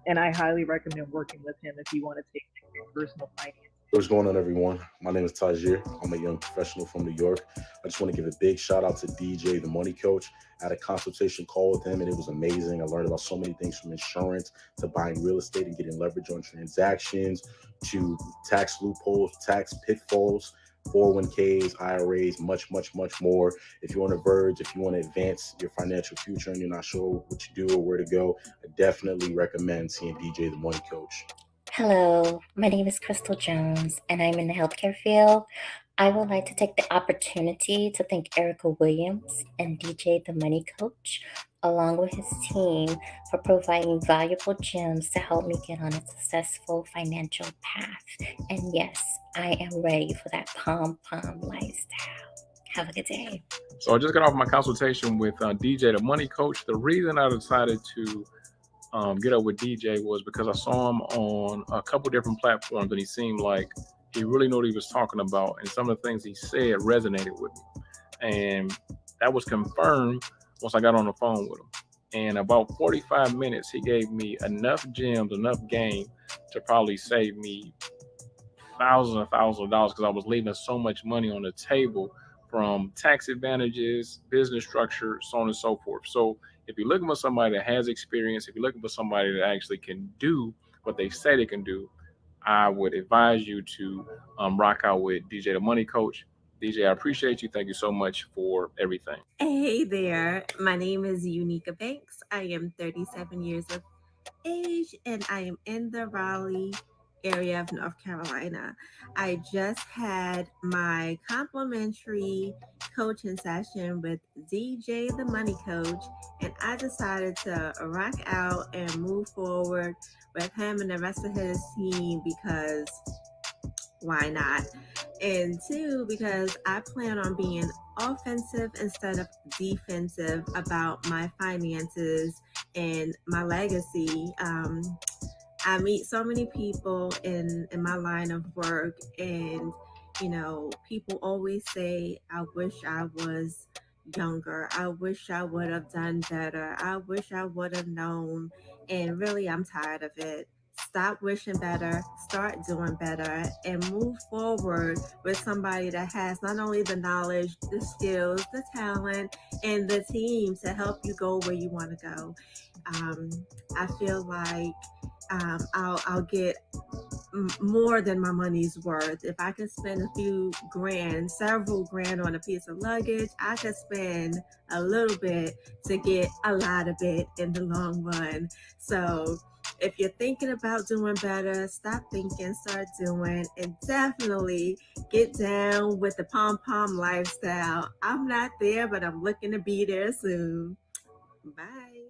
and I highly recommend working with him if you want to take your personal finance. What's going on, everyone? My name is Tajir. I'm a young professional from New York. I just want to give a big shout out to DJ, the Money Coach. I had a consultation call with him, and it was amazing. I learned about so many things, from insurance to buying real estate and getting leverage on transactions to tax loopholes, tax pitfalls, 401ks, IRAs, much, much, much more. If you're on the verge, if you want to advance your financial future and you're not sure what to do or where to go, I definitely recommend seeing DJ, the Money Coach. Hello, my name is Crystal Jones, and I'm in the healthcare field. I would like to take the opportunity to thank Erica Williams and DJ the Money Coach, along with his team, for providing valuable gems to help me get on a successful financial path. And yes, I am ready for that pom-pom lifestyle. Have a good day. So I just got off my consultation with DJ, the money coach. The reason I decided to get up with DJ was because I saw him on a couple different platforms, and he seemed like he really knew what he was talking about, and some of the things he said resonated with me. And that was confirmed once I got on the phone with him. And about 45 minutes, he gave me enough gems, enough game to probably save me thousands and thousands of dollars, because I was leaving so much money on the table from tax advantages, business structure, so on and so forth. So if you're looking for somebody that has experience, if you're looking for somebody that actually can do what they say they can do, I would advise you to rock out with DJ, the money coach. DJ, I appreciate you. Thank you so much for everything. Hey there, my name is Unica Banks. I am 37 years of age and I am in the Raleigh area of North Carolina. I just had my complimentary coaching session with DJ the Money Coach, and I decided to rock out and move forward with him and the rest of his team because why not? And two, because I plan on being offensive instead of defensive about my finances and my legacy. I meet so many people in my line of work, and you know, people always say, I wish I was younger. I wish I would have done better. I wish I would have known. And really, I'm tired of it. Stop wishing better, start doing better, and move forward with somebody that has not only the knowledge, the skills, the talent, and the team to help you go where you want to go. I feel like I'll get more than my money's worth. If I could spend a few grand, several grand on a piece of luggage, I could spend a little bit to get a lot of it in the long run. So if you're thinking about doing better, stop thinking, start doing, and definitely get down with the pom-pom lifestyle. I'm not there, but I'm looking to be there soon. Bye.